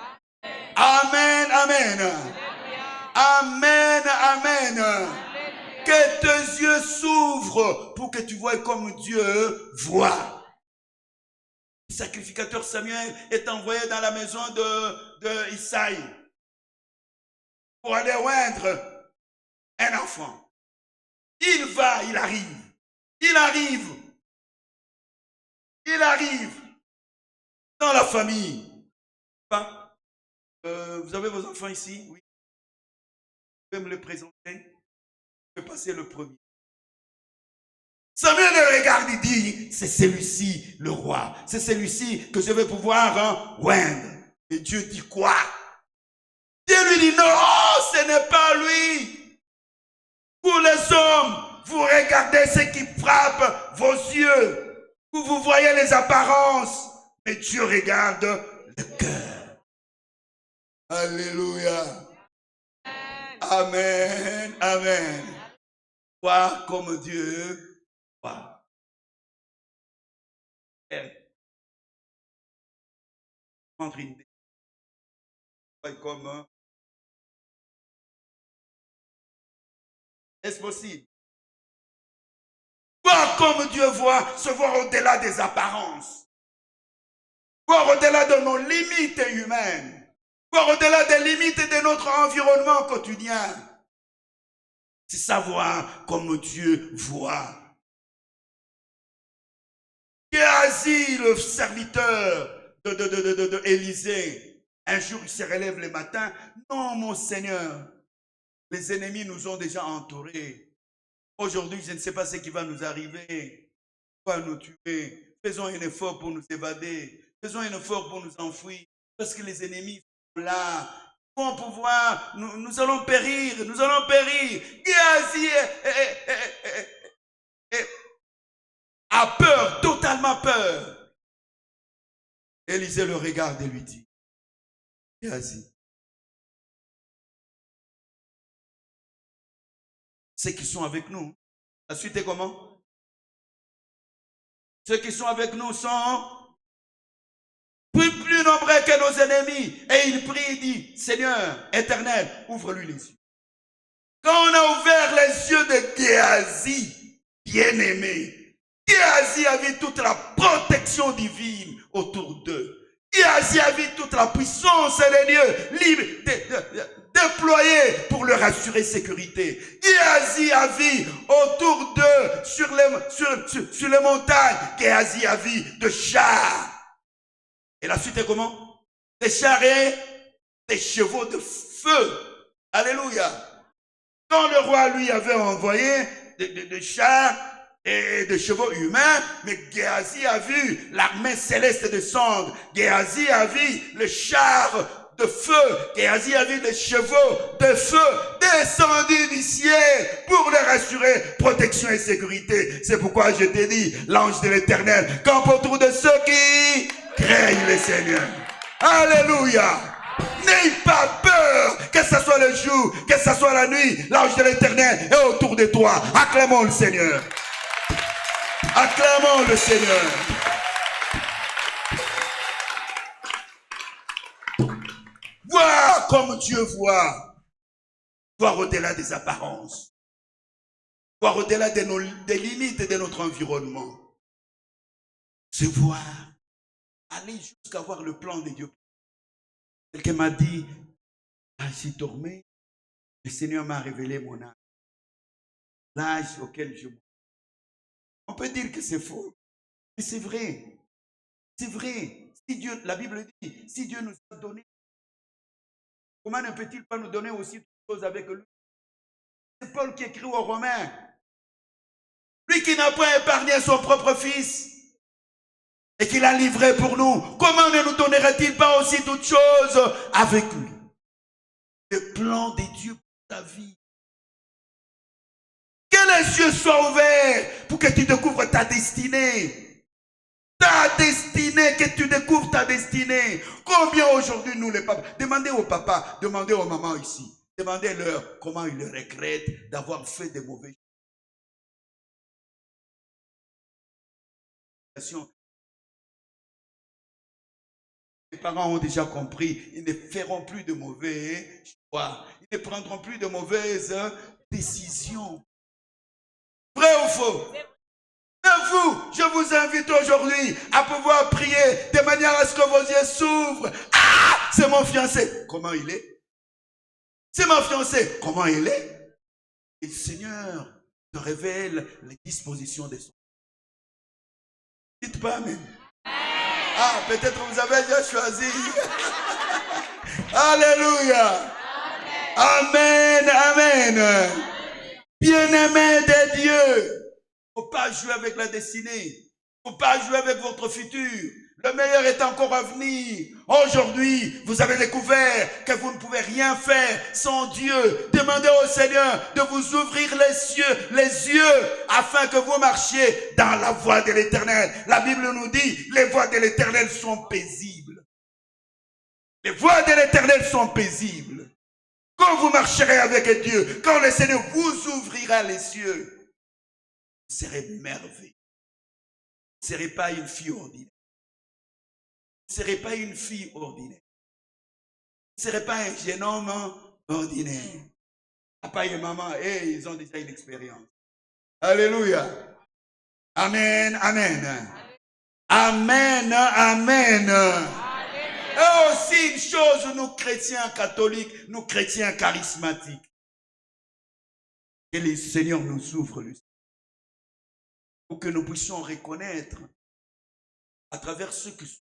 Amen, amen. Amen, amen. Que tes yeux s'ouvrent pour que tu vois comme Dieu voit. Le sacrificateur Samuel est envoyé dans la maison de Isaïe pour aller oindre un enfant. Il va, il arrive dans la famille. Vous avez vos enfants ici? Oui. Vous pouvez me les présenter? Je vais passer le premier. Samuel le regarde, il dit, c'est celui-ci le roi. C'est celui-ci que je vais pouvoir oindre. Et Dieu dit quoi? Dieu lui dit, non, ce n'est pas lui. Pour les hommes, vous regardez ce qui frappe vos yeux. Vous voyez les apparences. Mais Dieu regarde le cœur. Alléluia. Amen. Amen. Voir comme Dieu voit. Prendre une idée. Comme est-ce possible? Voir comme Dieu voit, se voir au-delà des apparences. Voir au-delà de nos limites humaines. Voir au-delà des limites de notre environnement quotidien. C'est savoir comme Dieu voit. Géasi, le serviteur de Élisée, un jour il se relève le matin. Non, mon Seigneur, les ennemis nous ont déjà entourés. Aujourd'hui, je ne sais pas ce qui va nous arriver. Va nous tuer. Faisons un effort pour nous évader. Faisons un effort pour nous enfouir. Parce que les ennemis sont là. Ils vont pouvoir. Nous allons périr. Nous allons périr. Géasi a peur, totalement peur. Élisée le regarde et lui dit, Géasi, ceux qui sont avec nous, la suite est comment? Ceux qui sont avec nous sont plus nombreux que nos ennemis. Et il prie, il dit, Seigneur éternel, ouvre-lui les yeux. Quand on a ouvert les yeux de Géasi, bien-aimé, Géasi a vu toute la protection divine autour d'eux. Géasi a vu toute la puissance des lieux libres, déployés pour leur assurer sécurité. Géasi a vu autour d'eux, sur les montagnes, Géasi a vu de chars. Et la suite est comment? Des chars et des chevaux de feu. Alléluia. Quand le roi lui avait envoyé des chars et de chevaux humains, mais Géasi a vu l'armée céleste descendre. Géasi a vu le char de feu. Géasi a vu les chevaux de feu descendus du ciel pour leur assurer protection et sécurité. C'est pourquoi je te dis, l'ange de l'Éternel campe autour de ceux qui craignent le Seigneur. Alléluia. N'aie pas peur, que ce soit le jour, que ce soit la nuit, l'ange de l'Éternel est autour de toi. Acclamons le Seigneur. Acclamons le Seigneur. Voir comme Dieu voit. Voir au-delà des apparences. Voir au-delà des limites de notre environnement. Se voir. Aller jusqu'à voir le plan de Dieu. Quelqu'un m'a dit, j'y dormais, le Seigneur m'a révélé mon âge. L'âge auquel je mourrai. On peut dire que c'est faux, mais c'est vrai. C'est vrai. Si Dieu, la Bible dit, si Dieu nous a donné comment ne peut-il pas nous donner aussi toutes choses avec lui? C'est Paul qui écrit aux Romains. Lui qui n'a pas épargné son propre fils et qui l'a livré pour nous, comment ne nous donnerait-il pas aussi toutes choses avec lui? Le plan de Dieu pour ta vie. Que les yeux soient ouverts pour que tu découvres ta destinée. Ta destinée, que tu découvres ta destinée. Combien aujourd'hui nous les papas, demandez aux papas, demandez aux mamans ici, demandez-leur comment ils regrettent d'avoir fait des mauvais choix. Les parents ont déjà compris, ils ne feront plus de mauvais choix. Ils ne prendront plus de mauvaises décisions. Vrai ou faux? Mais vous, je vous invite aujourd'hui à pouvoir prier de manière à ce que vos yeux s'ouvrent. Ah, c'est mon fiancé. Comment il est? C'est mon fiancé. Comment il est? Et le Seigneur te révèle les dispositions de son. Dites pas amen. Ah, peut-être vous avez déjà choisi. Alléluia. Amen, amen. Bien-aimés de Dieu. Il ne faut pas jouer avec la destinée. Il ne faut pas jouer avec votre futur. Le meilleur est encore à venir. Aujourd'hui, vous avez découvert que vous ne pouvez rien faire sans Dieu. Demandez au Seigneur de vous ouvrir les yeux, afin que vous marchiez dans la voie de l'Éternel. La Bible nous dit, les voies de l'Éternel sont paisibles. Les voies de l'Éternel sont paisibles. Quand vous marcherez avec Dieu, quand le Seigneur vous ouvrira les yeux, vous serez merveilleux. Vous ne serez pas une fille ordinaire. Vous ne serez pas une fille ordinaire. Vous ne serez pas un jeune homme ordinaire. Papa et maman, ils ont déjà une expérience. Alléluia. Amen, amen. Amen, amen. Et aussi une chose, nous chrétiens catholiques, nous chrétiens charismatiques. Que le Seigneur nous ouvre le ciel. Pour que nous puissions reconnaître à travers ce que sont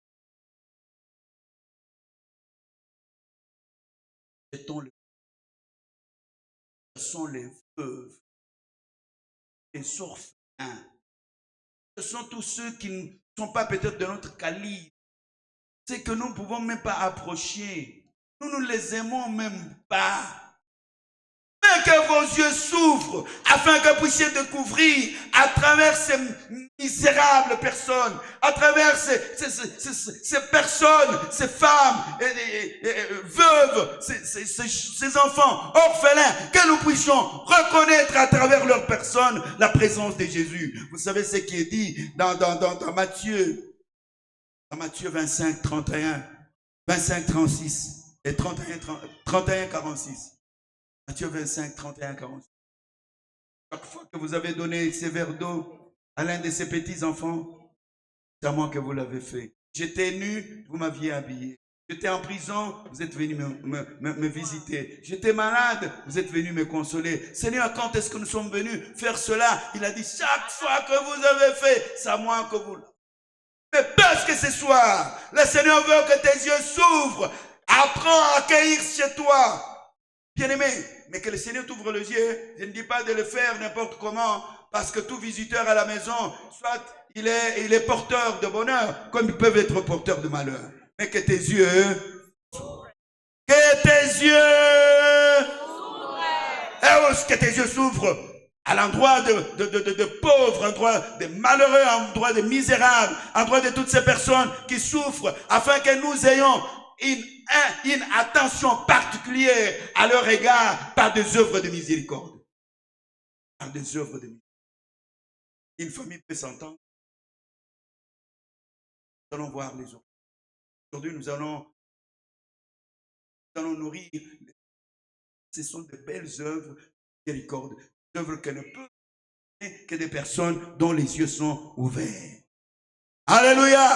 les veuves, les orphelins. Ce sont tous ceux qui ne sont pas peut-être de notre calibre. C'est que nous ne pouvons même pas approcher. Nous ne les aimons même pas. Mais que vos yeux s'ouvrent afin que vous puissiez découvrir à travers ces misérables personnes, à travers ces personnes, ces femmes, veuves, ces enfants orphelins, que nous puissions reconnaître à travers leurs personnes la présence de Jésus. Vous savez ce qui est dit dans Matthieu. Dans Matthieu 25, 31, 25, 36 et 31, 46. Matthieu 25, 31, 46. Chaque fois que vous avez donné ces verres d'eau à l'un de ces petits enfants, c'est à moi que vous l'avez fait. J'étais nu, vous m'aviez habillé. J'étais en prison, vous êtes venus me visiter. J'étais malade, vous êtes venus me consoler. Seigneur, quand est-ce que nous sommes venus faire cela? Il a dit, chaque fois que vous avez fait, c'est à moi que vous. Mais parce que ce soir, le Seigneur veut que tes yeux s'ouvrent. Apprends à accueillir chez toi. Bien-aimé, mais que le Seigneur t'ouvre les yeux. Je ne dis pas de le faire n'importe comment, parce que tout visiteur à la maison, soit il est porteur de bonheur, comme ils peuvent être porteurs de malheur. Mais que tes yeux, que tes yeux s'ouvrent à l'endroit de pauvres, à l'endroit de malheureux, à l'endroit de misérables, à l'endroit de toutes ces personnes qui souffrent, afin que nous ayons une attention particulière à leur égard par des œuvres de miséricorde. Par des œuvres de miséricorde. Une famille peut s'entendre. Nous allons voir les autres. Aujourd'hui, nous allons nourrir. Ce sont de belles œuvres de miséricorde. Des œuvres que ne peuvent que des personnes dont les yeux sont ouverts. Alléluia.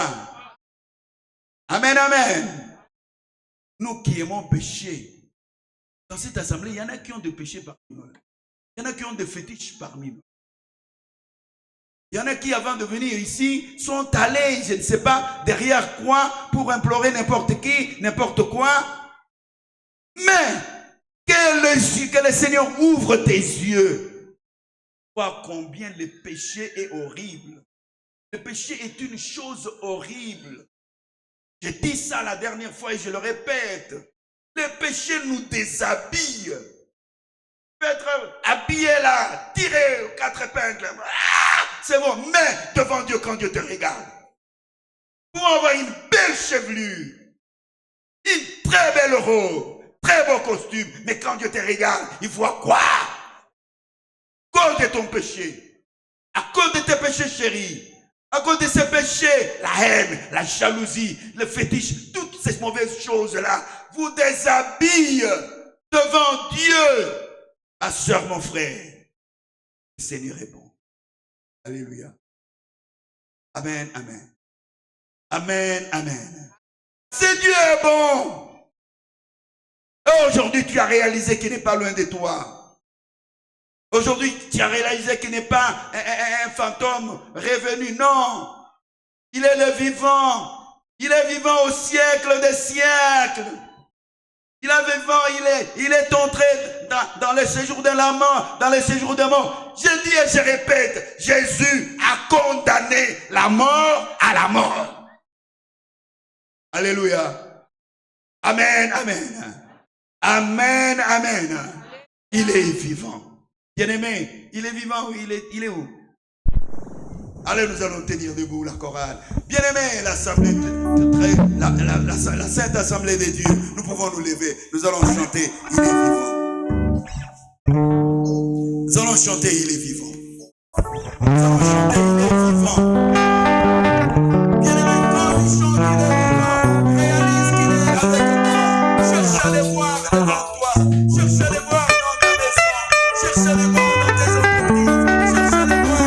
Amen, amen. Nous qui aimons pécher, dans cette assemblée, il y en a qui ont des péchés parmi nous. Il y en a qui ont des fétiches parmi nous. Il y en a qui, avant de venir ici, sont allés, je ne sais pas, derrière quoi, pour implorer n'importe qui, n'importe quoi. Mais que le Seigneur ouvre tes yeux. Vois combien le péché est horrible. Le péché est une chose horrible. J'ai dit ça la dernière fois et je le répète. Le péché nous déshabille. Peut être habillé là, tiré aux 4 épingles. Ah, c'est bon, mais devant Dieu quand Dieu te regarde. Pour avoir une belle chevelure, une très belle robe, très beau costume, mais quand Dieu te regarde, il voit quoi? À cause de ton péché, à cause de tes péchés chéris, à cause de ces péchés, la haine, la jalousie, le fétiche, toutes ces mauvaises choses-là, vous déshabillent devant Dieu. Ma soeur, mon frère, le Seigneur est bon. Alléluia. Amen, amen. Amen, amen. C'est Dieu est bon. Et aujourd'hui, tu as réalisé qu'il n'est pas loin de toi. Aujourd'hui, tu as réalisé qu'il n'est pas un fantôme revenu. Non. Il est le vivant. Il est vivant au siècle des siècles. Il est vivant, il est entré dans le séjour de la mort, dans le séjour de mort. Je dis et je répète, Jésus a condamné la mort à la mort. Alléluia. Amen, amen. Amen, amen. Il est vivant. Bien-aimé, il est vivant, oui, il est où? Allez, nous allons tenir debout la chorale. Bien-aimé, l'assemblée, la sainte assemblée de Dieu, nous pouvons nous lever. Nous allons chanter, il est vivant. Nous allons chanter, il est vivant. Nous allons chanter, il est vivant. Bien-aimé, quand il chante, il est vivant. Réalise qu'il est avec toi. Cherche à les voir devant toi. Cherche à les voir dans ta maison. Cherche à les voir dans tes entreprises. Cherche à les voir.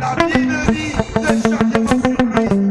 La Bible dit de chaque émotion, lui,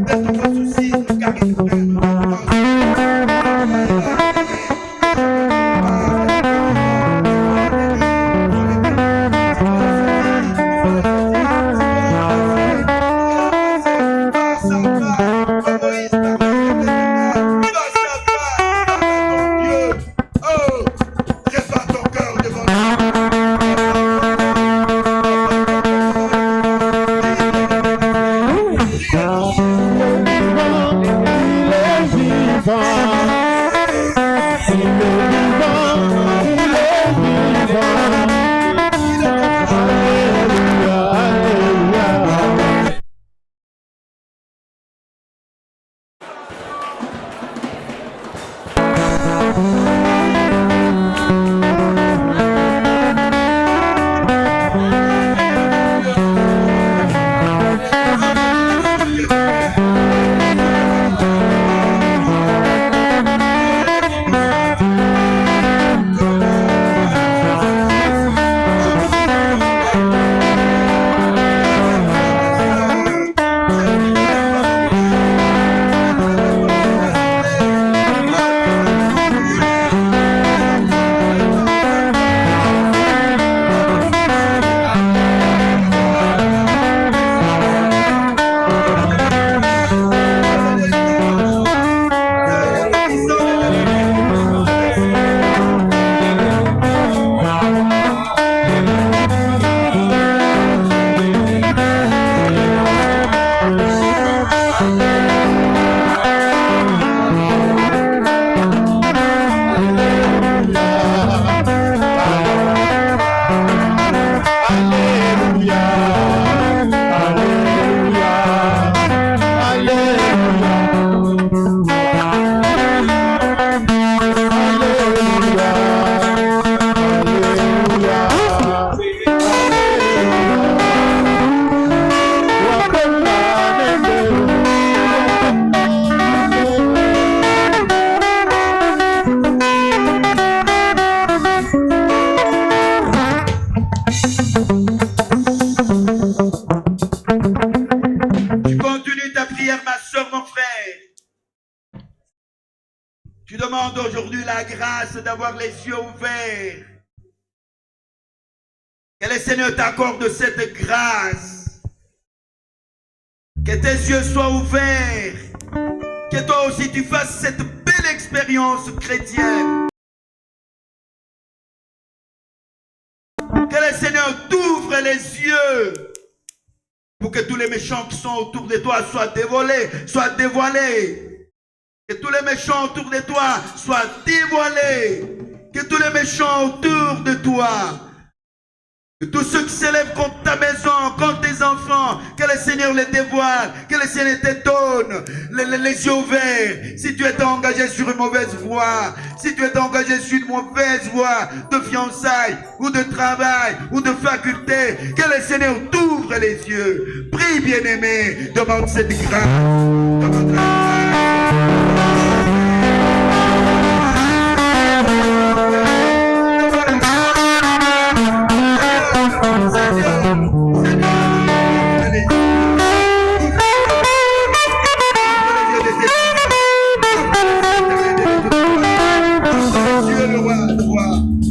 d'avoir les yeux ouverts. Que le Seigneur t'accorde cette grâce. Que tes yeux soient ouverts. Que toi aussi tu fasses cette belle expérience chrétienne. Que le Seigneur t'ouvre les yeux pour que tous les méchants qui sont autour de toi soient dévoilés. Que tous les méchants autour de toi soient dévoilés. Que tous les méchants autour de toi, que tous ceux qui s'élèvent contre ta maison, contre tes enfants, que le Seigneur les dévoile, que le Seigneur t'étonne, les yeux ouverts. Si tu es engagé sur une mauvaise voie, si tu es engagé sur une mauvaise voie de fiançailles, ou de travail, ou de faculté, que le Seigneur t'ouvre les yeux. Prie, bien-aimé, demande cette grâce. Demande la grâce.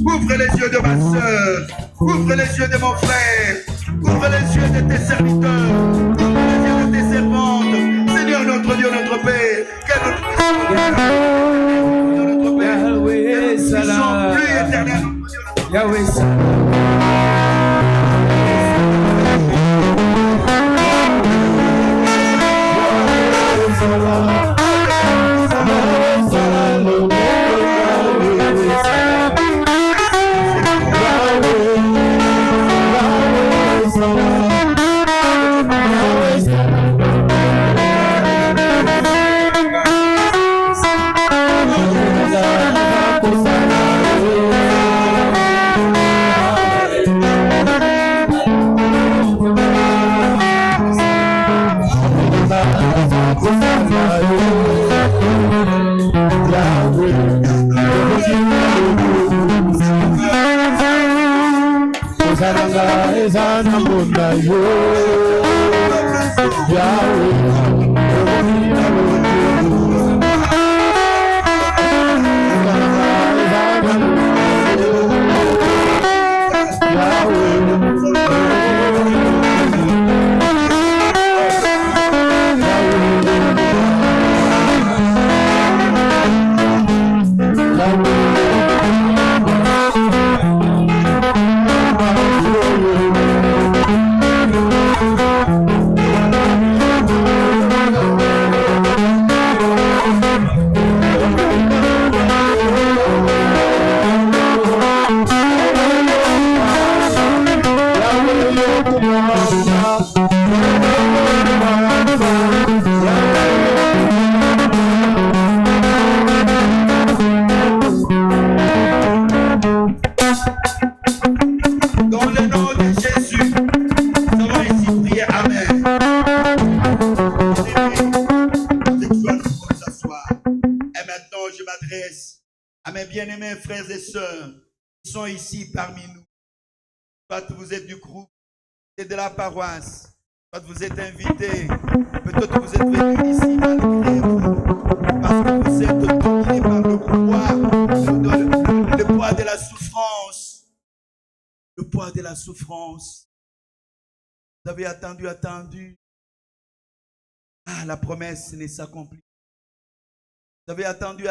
Ouvre les yeux de ma soeur, ouvre les yeux de mon frère, ouvre les yeux de tes serviteurs, ouvre les yeux de tes servantes. Seigneur notre Dieu, notre Père, que notre Père, que nous puissions plus éternellement. Yahweh bien-aimés frères et sœurs qui sont ici parmi nous. Soit vous êtes du groupe, vous êtes de la paroisse, soit vous êtes invités, peut-être vous êtes venus ici malgré vous, parce que vous êtes dominés par le poids de la souffrance. Le poids de la souffrance. Vous avez attendu. Ah, la promesse ne s'accomplit. Vous avez attendu.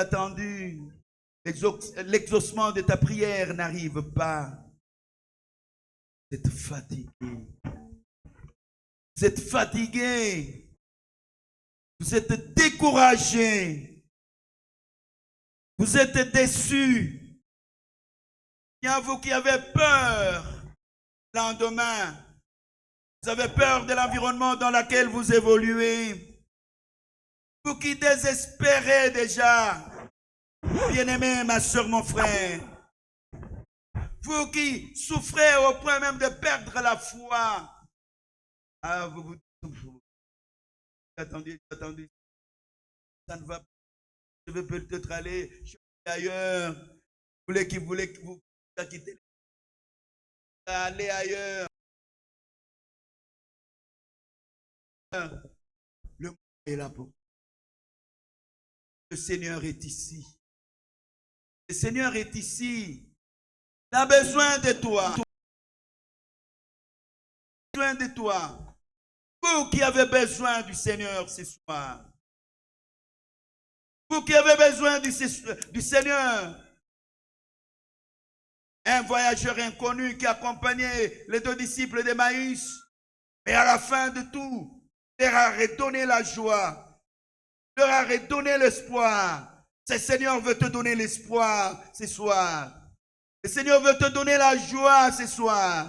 L'exaucement de ta prière n'arrive pas. Vous êtes fatigué. Vous êtes fatigué. Vous êtes découragé. Vous êtes déçu. Il y a vous qui avez peur le lendemain. Vous avez peur de l'environnement dans lequel vous évoluez. Vous qui désespérez déjà. Bien-aimé, ma soeur, mon frère, vous qui souffrez au point même de perdre la foi, ah, vous attendez, ça ne va pas, je vais peut-être aller ailleurs, vous voulez que vous quittez, allez ailleurs, le monde est là pour vous. Le Seigneur est ici. Le Seigneur est ici. Il a besoin de toi. Il a besoin de toi. Vous qui avez besoin du Seigneur ce soir. Vous qui avez besoin du Seigneur. Un voyageur inconnu qui accompagnait les 2 disciples d'Emmaüs. Mais à la fin de tout, il leur a redonné la joie. Il leur a redonné l'espoir. Ce Seigneur veut te donner l'espoir ce soir. Le Seigneur veut te donner la joie ce soir.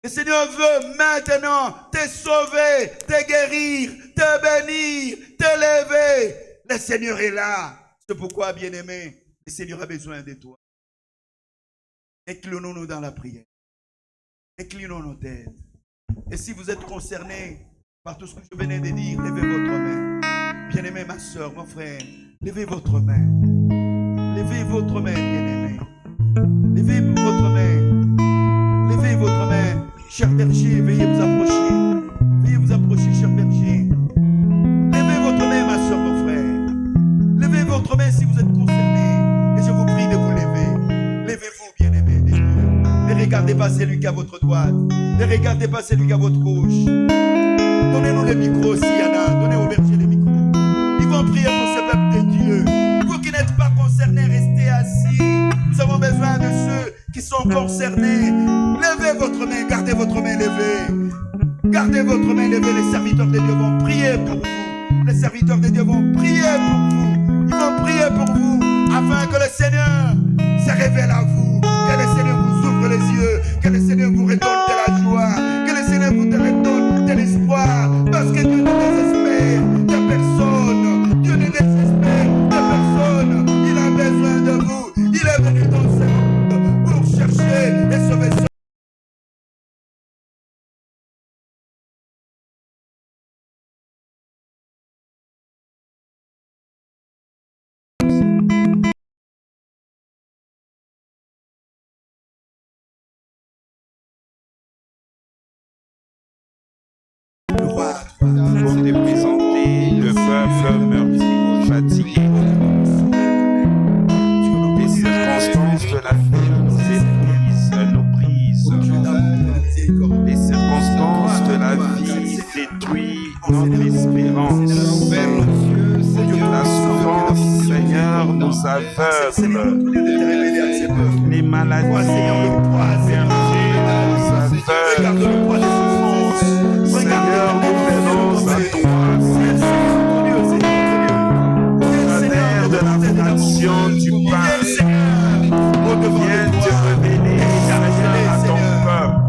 Le Seigneur veut maintenant te sauver, te guérir, te bénir, t'élever. Le Seigneur est là. C'est pourquoi, bien-aimé, le Seigneur a besoin de toi. Inclinons-nous dans la prière. Inclinons nos têtes. Et si vous êtes concerné par tout ce que je venais de dire, levez votre main. Bien-aimé, ma soeur, mon frère, levez votre main. Levez votre main, bien-aimé. Levez votre main. Levez votre main. Cher berger, veuillez vous approcher. Veuillez vous approcher, cher berger. Levez votre main, ma soeur, mon frère. Levez votre main si vous êtes concerné. Et je vous prie de vous lever. Levez-vous, bien-aimé. Ne regardez pas celui qui est à votre droite. Ne regardez pas celui qui est à votre gauche. Donnez-nous les micros s'il y en a. Donnez au berger les micros. Ils vont prier pour ce peuple de Dieu. Vous qui n'êtes pas concernés, restez assis. Nous avons besoin de ceux qui sont concernés. Levez votre main, gardez votre main levée. Gardez votre main levée. Les serviteurs de Dieu vont prier pour vous. Les serviteurs de Dieu vont prier pour vous. Ils vont prier pour vous afin que le Seigneur se révèle à vous. Que le Seigneur vous ouvre les yeux. Que le Seigneur vous redonne de la joie. Que le Seigneur vous redonne de l'espoir. Parce que Dieu ne désespère de personne. Dieu ne désespère de personne. Il a besoin de vous. Il est venu dans ce monde pour chercher et sauver son. Pour te présenter le peuple meurtri, fatigué. Les circonstances de la vie nous brisent. Les circonstances de la vie détruisent notre espérance. La souffrance, Seigneur, nous aveugle. Les maladies nous aveuglent. Seigneur, nous venons à toi. Au travers de la fraction du pain, viens te révéler, Seigneur, à ton peuple.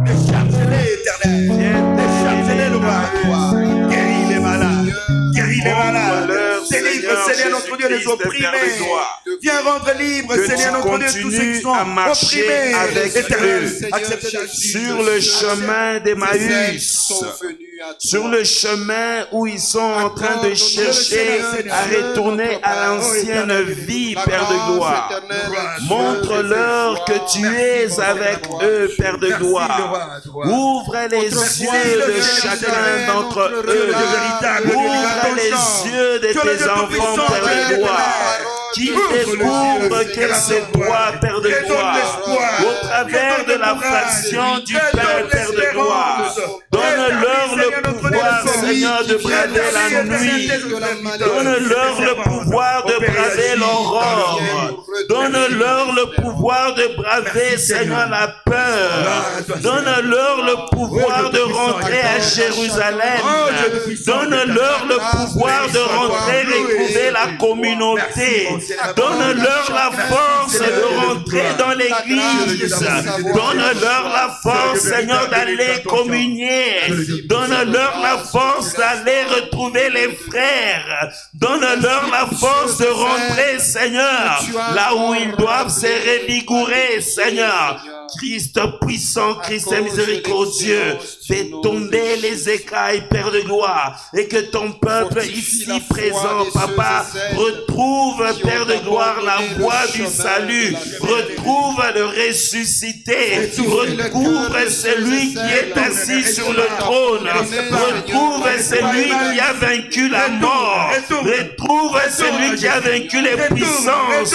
Viens décharger le roi. Guéris les malades. Guéris les malades. Délivre, Seigneur, notre Dieu, les opprimés. Viens rendre libre, Seigneur, notre Dieu, tous ceux qui sont opprimés. Sur le chemin d'Emmaüs, sur le chemin où ils sont en train de chercher à retourner à l'ancienne vie, Père de gloire. Montre-leur que tu es avec eux, Père de gloire. Ouvre les yeux de chacun d'entre eux. Ouvre les yeux de tes enfants, Père de gloire. Qui découvre que c'est toi, Père de gloire, au travers de la fraction du Père, Père de gloire. Donne-leur le pouvoir, Seigneur, de braver la nuit. Donne-leur le pouvoir de braver l'aurore. Donne-leur le pouvoir de braver, Seigneur, la peur. Donne-leur le pouvoir de rentrer à Jérusalem. Donne-leur le pouvoir de rentrer et trouver la communauté. Donne-leur la force de rentrer dans l'église. Donne-leur la force, Seigneur, d'aller communier. Donne-leur la force d'aller retrouver les frères. Donne-leur la force de rentrer, Seigneur, là où ils doivent se revigourer, Seigneur. Christ puissant, Christ miséricordieux, fais tomber les écailles, Père de gloire, et que ton peuple ici présent, Papa, retrouve, Père de gloire, la voie du salut, retrouve le ressuscité, retrouve celui qui est assis sur le trône, retrouve celui qui a vaincu la mort, retrouve celui qui a vaincu les puissances,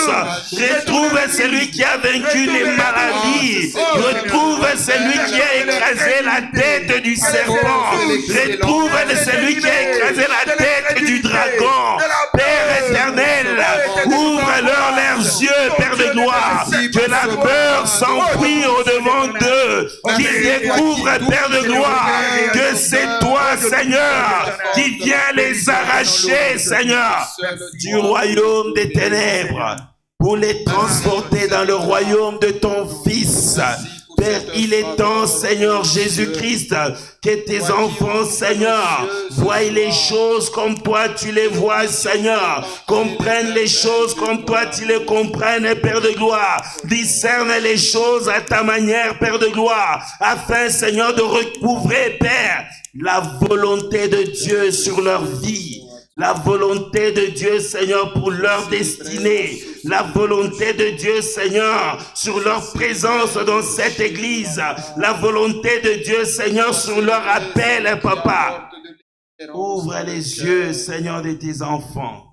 retrouve celui qui a vaincu les maladies, retrouve celui qui a écrasé la tête du serpent, retrouve celui qui a écrasé la tête du dragon. Père éternel, ouvre-leur leurs yeux, Père de gloire, que la peur s'enfuit au-devant d'eux, qu'ils découvrent, Père de gloire, que c'est toi, Seigneur, qui viens les arracher, Seigneur, du royaume des ténèbres, pour les transporter dans le royaume de ton Fils. Père, il est temps, Seigneur Jésus-Christ, que tes enfants, Seigneur, voient les choses comme toi tu les vois, Seigneur, comprennent les choses comme toi tu les comprennes, Père de gloire, discerne les choses à ta manière, Père de gloire, afin, Seigneur, de recouvrer, Père, la volonté de Dieu sur leur vie. La volonté de Dieu, Seigneur, pour leur destinée. La volonté de Dieu, Seigneur, sur leur présence dans cette église. La volonté de Dieu, Seigneur, sur leur appel, Papa. Ouvre les yeux, Seigneur, de tes enfants.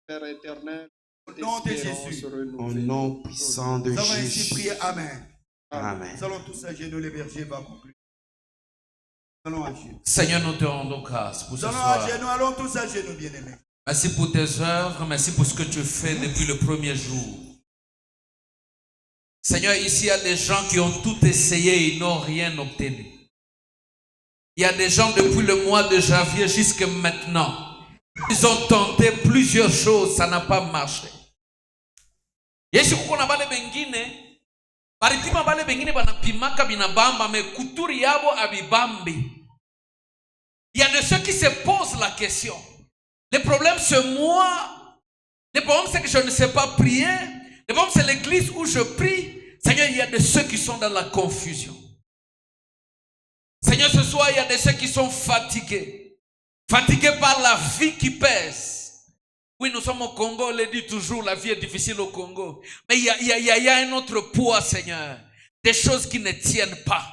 Père éternel, au nom de Jésus. Au nom puissant de Jésus. Nous allons Jésus. ainsi prier. Amen. Amen. Nous allons tous à genoux, les bergers va conclure. Allons à genoux. Seigneur, nous te rendons grâce pour ce Allons soir. à genoux, allons tous à genoux, bien-aimés. Merci pour tes œuvres, merci pour ce que tu fais depuis le premier jour. Seigneur, ici il y a des gens qui ont tout essayé et ils n'ont rien obtenu. Il y a des gens depuis le mois de janvier jusqu'à maintenant. Ils ont tenté plusieurs choses, ça n'a pas marché. Yesu kuna bale bengine, baritima bale bengine banapimaka binabamba me kuturi yabo abibambi. Il y a de ceux qui se posent la question. Le problème c'est moi. Le problème c'est que je ne sais pas prier. Le problème c'est l'église où je prie. Seigneur, il y a de ceux qui sont dans la confusion. Seigneur, ce soir, il y a de ceux qui sont fatigués. Fatigués par la vie qui pèse. Oui, nous sommes au Congo, on le dit toujours, la vie est difficile au Congo. Mais il y a un autre poids, Seigneur. Des choses qui ne tiennent pas.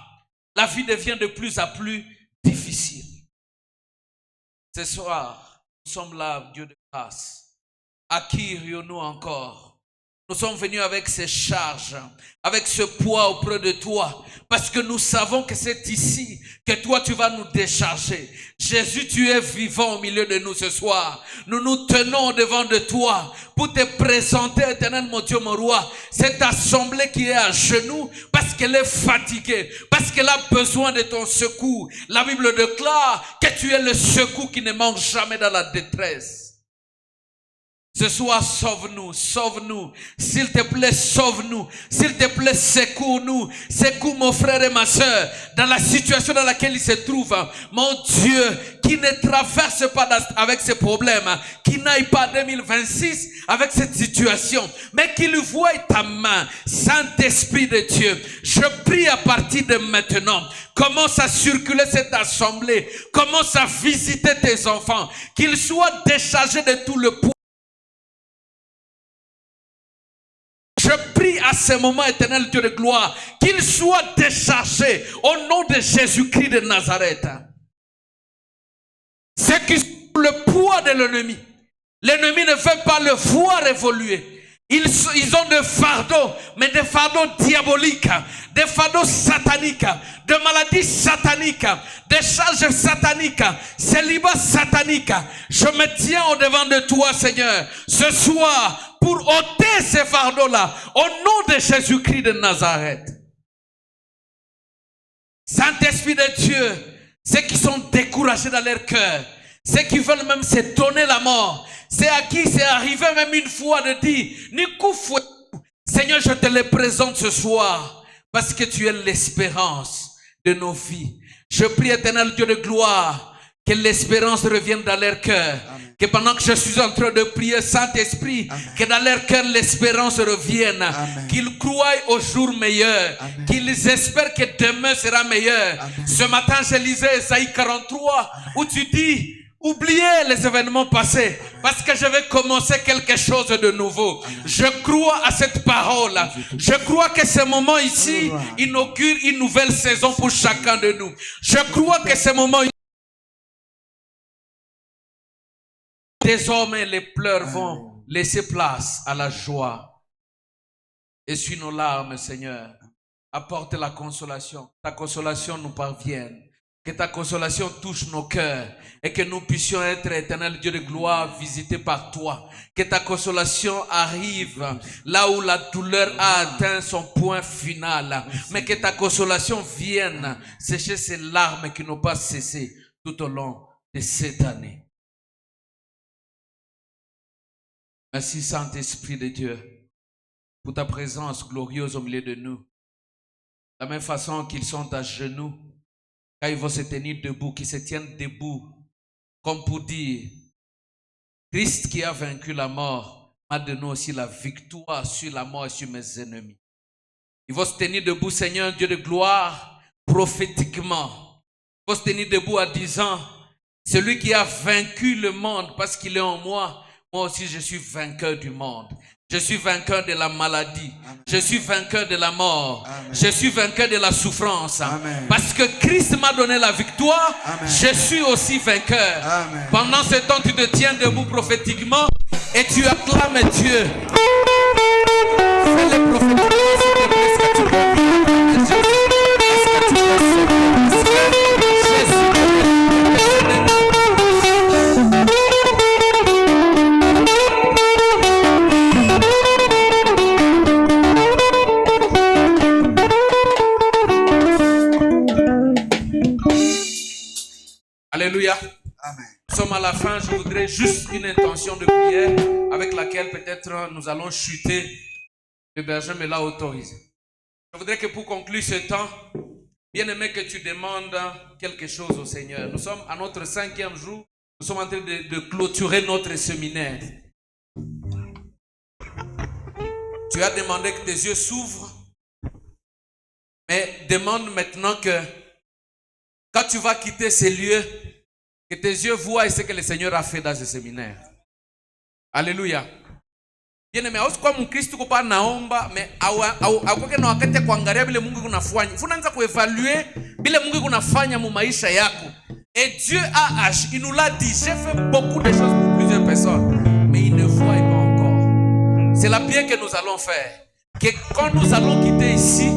La vie devient de plus en plus difficile. Ce soir, nous sommes là, Dieu de grâce. À qui irions-nous encore? Nous sommes venus avec ces charges, avec ce poids auprès de toi, parce que nous savons que c'est ici que toi tu vas nous décharger. Jésus, tu es vivant au milieu de nous ce soir. Nous nous tenons devant de toi pour te présenter, éternel mon Dieu, mon roi, cette assemblée qui est à genoux parce qu'elle est fatiguée, parce qu'elle a besoin de ton secours. La Bible déclare que tu es le secours qui ne manque jamais dans la détresse. Ce soir, sauve-nous, sauve-nous. S'il te plaît, sauve-nous. S'il te plaît, secours-nous. Secours mon frère et ma soeur dans la situation dans laquelle il se trouve. Mon Dieu, qui ne traverse pas avec ces problèmes, qui n'aille pas en 2026 avec cette situation, mais qu'il voie ta main. Saint-Esprit de Dieu, je prie à partir de maintenant. Commence à circuler cette assemblée. Commence à visiter tes enfants. Qu'ils soient déchargés de tout le poids. Je prie à ce moment, éternel Dieu de gloire, qu'il soit déchargé au nom de Jésus-Christ de Nazareth. C'est que le poids de l'ennemi. L'ennemi ne veut pas le voir évoluer. Ils ont des fardeaux, mais des fardeaux diaboliques, des fardeaux sataniques, des maladies sataniques, des charges sataniques, célibat satanique. Je me tiens au devant de toi, Seigneur, ce soir, pour ôter ces fardeaux-là, au nom de Jésus-Christ de Nazareth. Saint-Esprit de Dieu, ceux qui sont découragés dans leur cœur, ceux qui veulent même se donner la mort, c'est à qui c'est arrivé même une fois de dire, Seigneur, je te les présente ce soir, parce que tu es l'espérance de nos vies. Je prie, éternel Dieu de gloire, que l'espérance revienne dans leur cœur, Que pendant que je suis en train de prier, Saint-Esprit, que dans leur cœur l'espérance revienne, qu'ils croient au jour meilleur, qu'ils espèrent que demain sera meilleur. Ce matin, je lisais Ésaïe 43, où tu dis, oubliez les événements passés, parce que je vais commencer quelque chose de nouveau. Je crois à cette parole. Je crois que ce moment ici inaugure une nouvelle saison pour chacun de nous. Je crois que ce moment ici, désormais, les pleurs vont laisser place à la joie. Essuie nos larmes, Seigneur. Apporte la consolation. Ta consolation nous parvienne. Que ta consolation touche nos cœurs. Et que nous puissions être, éternel Dieu de gloire, visités par toi. Que ta consolation arrive là où la douleur a atteint son point final. Mais que ta consolation vienne sécher ces larmes qui n'ont pas cessé tout au long de cette année. Merci Saint-Esprit de Dieu pour ta présence glorieuse au milieu de nous. De la même façon qu'ils sont à genoux, quand ils vont se tenir debout, qu'ils se tiennent debout, comme pour dire, Christ qui a vaincu la mort m'a donné aussi la victoire sur la mort et sur mes ennemis. Ils vont se tenir debout, Seigneur Dieu de gloire, prophétiquement. Ils vont se tenir debout en disant, celui qui a vaincu le monde parce qu'il est en moi, moi aussi, je suis vainqueur du monde. Je suis vainqueur de la maladie. Amen. Je suis vainqueur de la mort. Amen. Je suis vainqueur de la souffrance. Amen. Parce que Christ m'a donné la victoire, amen, je suis aussi vainqueur. Amen. Pendant ce temps, tu te tiens debout prophétiquement et tu acclames Dieu. Fais-le prophétiquement, s'il te plaît, est-ce que tu reviens? Est-ce que tu recevais? Jésus. Alléluia. Amen. Nous sommes à la fin. Je voudrais juste une intention de prière avec laquelle peut-être nous allons chuter. Le berger me l'a autorisé. Je voudrais que pour conclure ce temps, bien aimé, que tu demandes quelque chose au Seigneur. Nous sommes à notre 5e jour. Nous sommes en train de clôturer notre séminaire. Tu as demandé que tes yeux s'ouvrent. Mais demande maintenant que quand tu vas quitter ces lieux, que tes yeux voient ce que le Seigneur a fait dans ce séminaire. Alléluia. Bien aimé, kwa mkristo kupa naomba, mais akwake na wakati ya kuangalia vile Mungu kunafanya. Unaanza kuevaluer vile Mungu kunafanya mu maisha yako. Et Dieu a agi, il nous l'a dit, j'ai fait beaucoup de choses pour plusieurs personnes, mais il ne voit pas encore. C'est la prière que nous allons faire. Que quand nous allons quitter ici,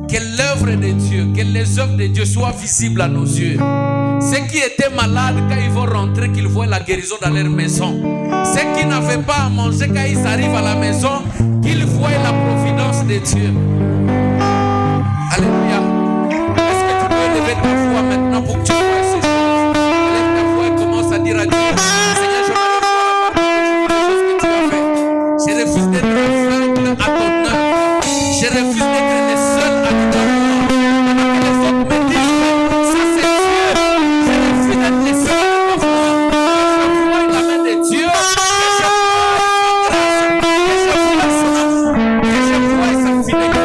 que l'œuvre de Dieu, que les œuvres de Dieu soient visibles à nos yeux. Ceux qui étaient malades, quand ils vont rentrer, qu'ils voient la guérison dans leur maison. Ceux qui n'avaient pas à manger, quand ils arrivent à la maison, qu'ils voient la providence de Dieu. Alléluia. Est-ce que tu peux élever ta voix maintenant pour que tu vois ces choses? Élève ta voix et commence à dire à Dieu, Seigneur, je m'arrête sur la parole de ce que tu as fait. Je refuse d'être aveugle à ton œuvre. Je refuse d'être le seul à te donner. Les autres me disent, ça c'est Dieu. Je refuse d'être le seul à te voir. Je vois la main de Dieu. Que je vois son amour. Que je vois sa fidélité.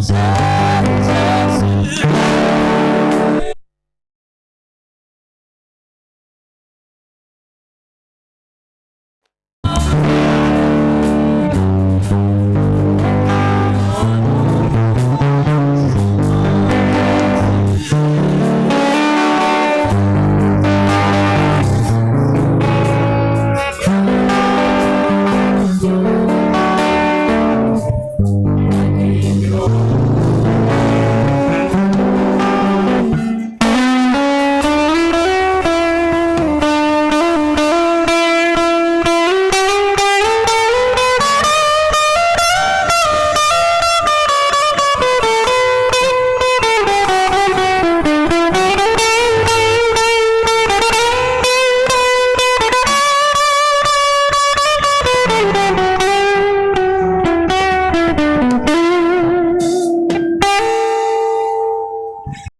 Yeah.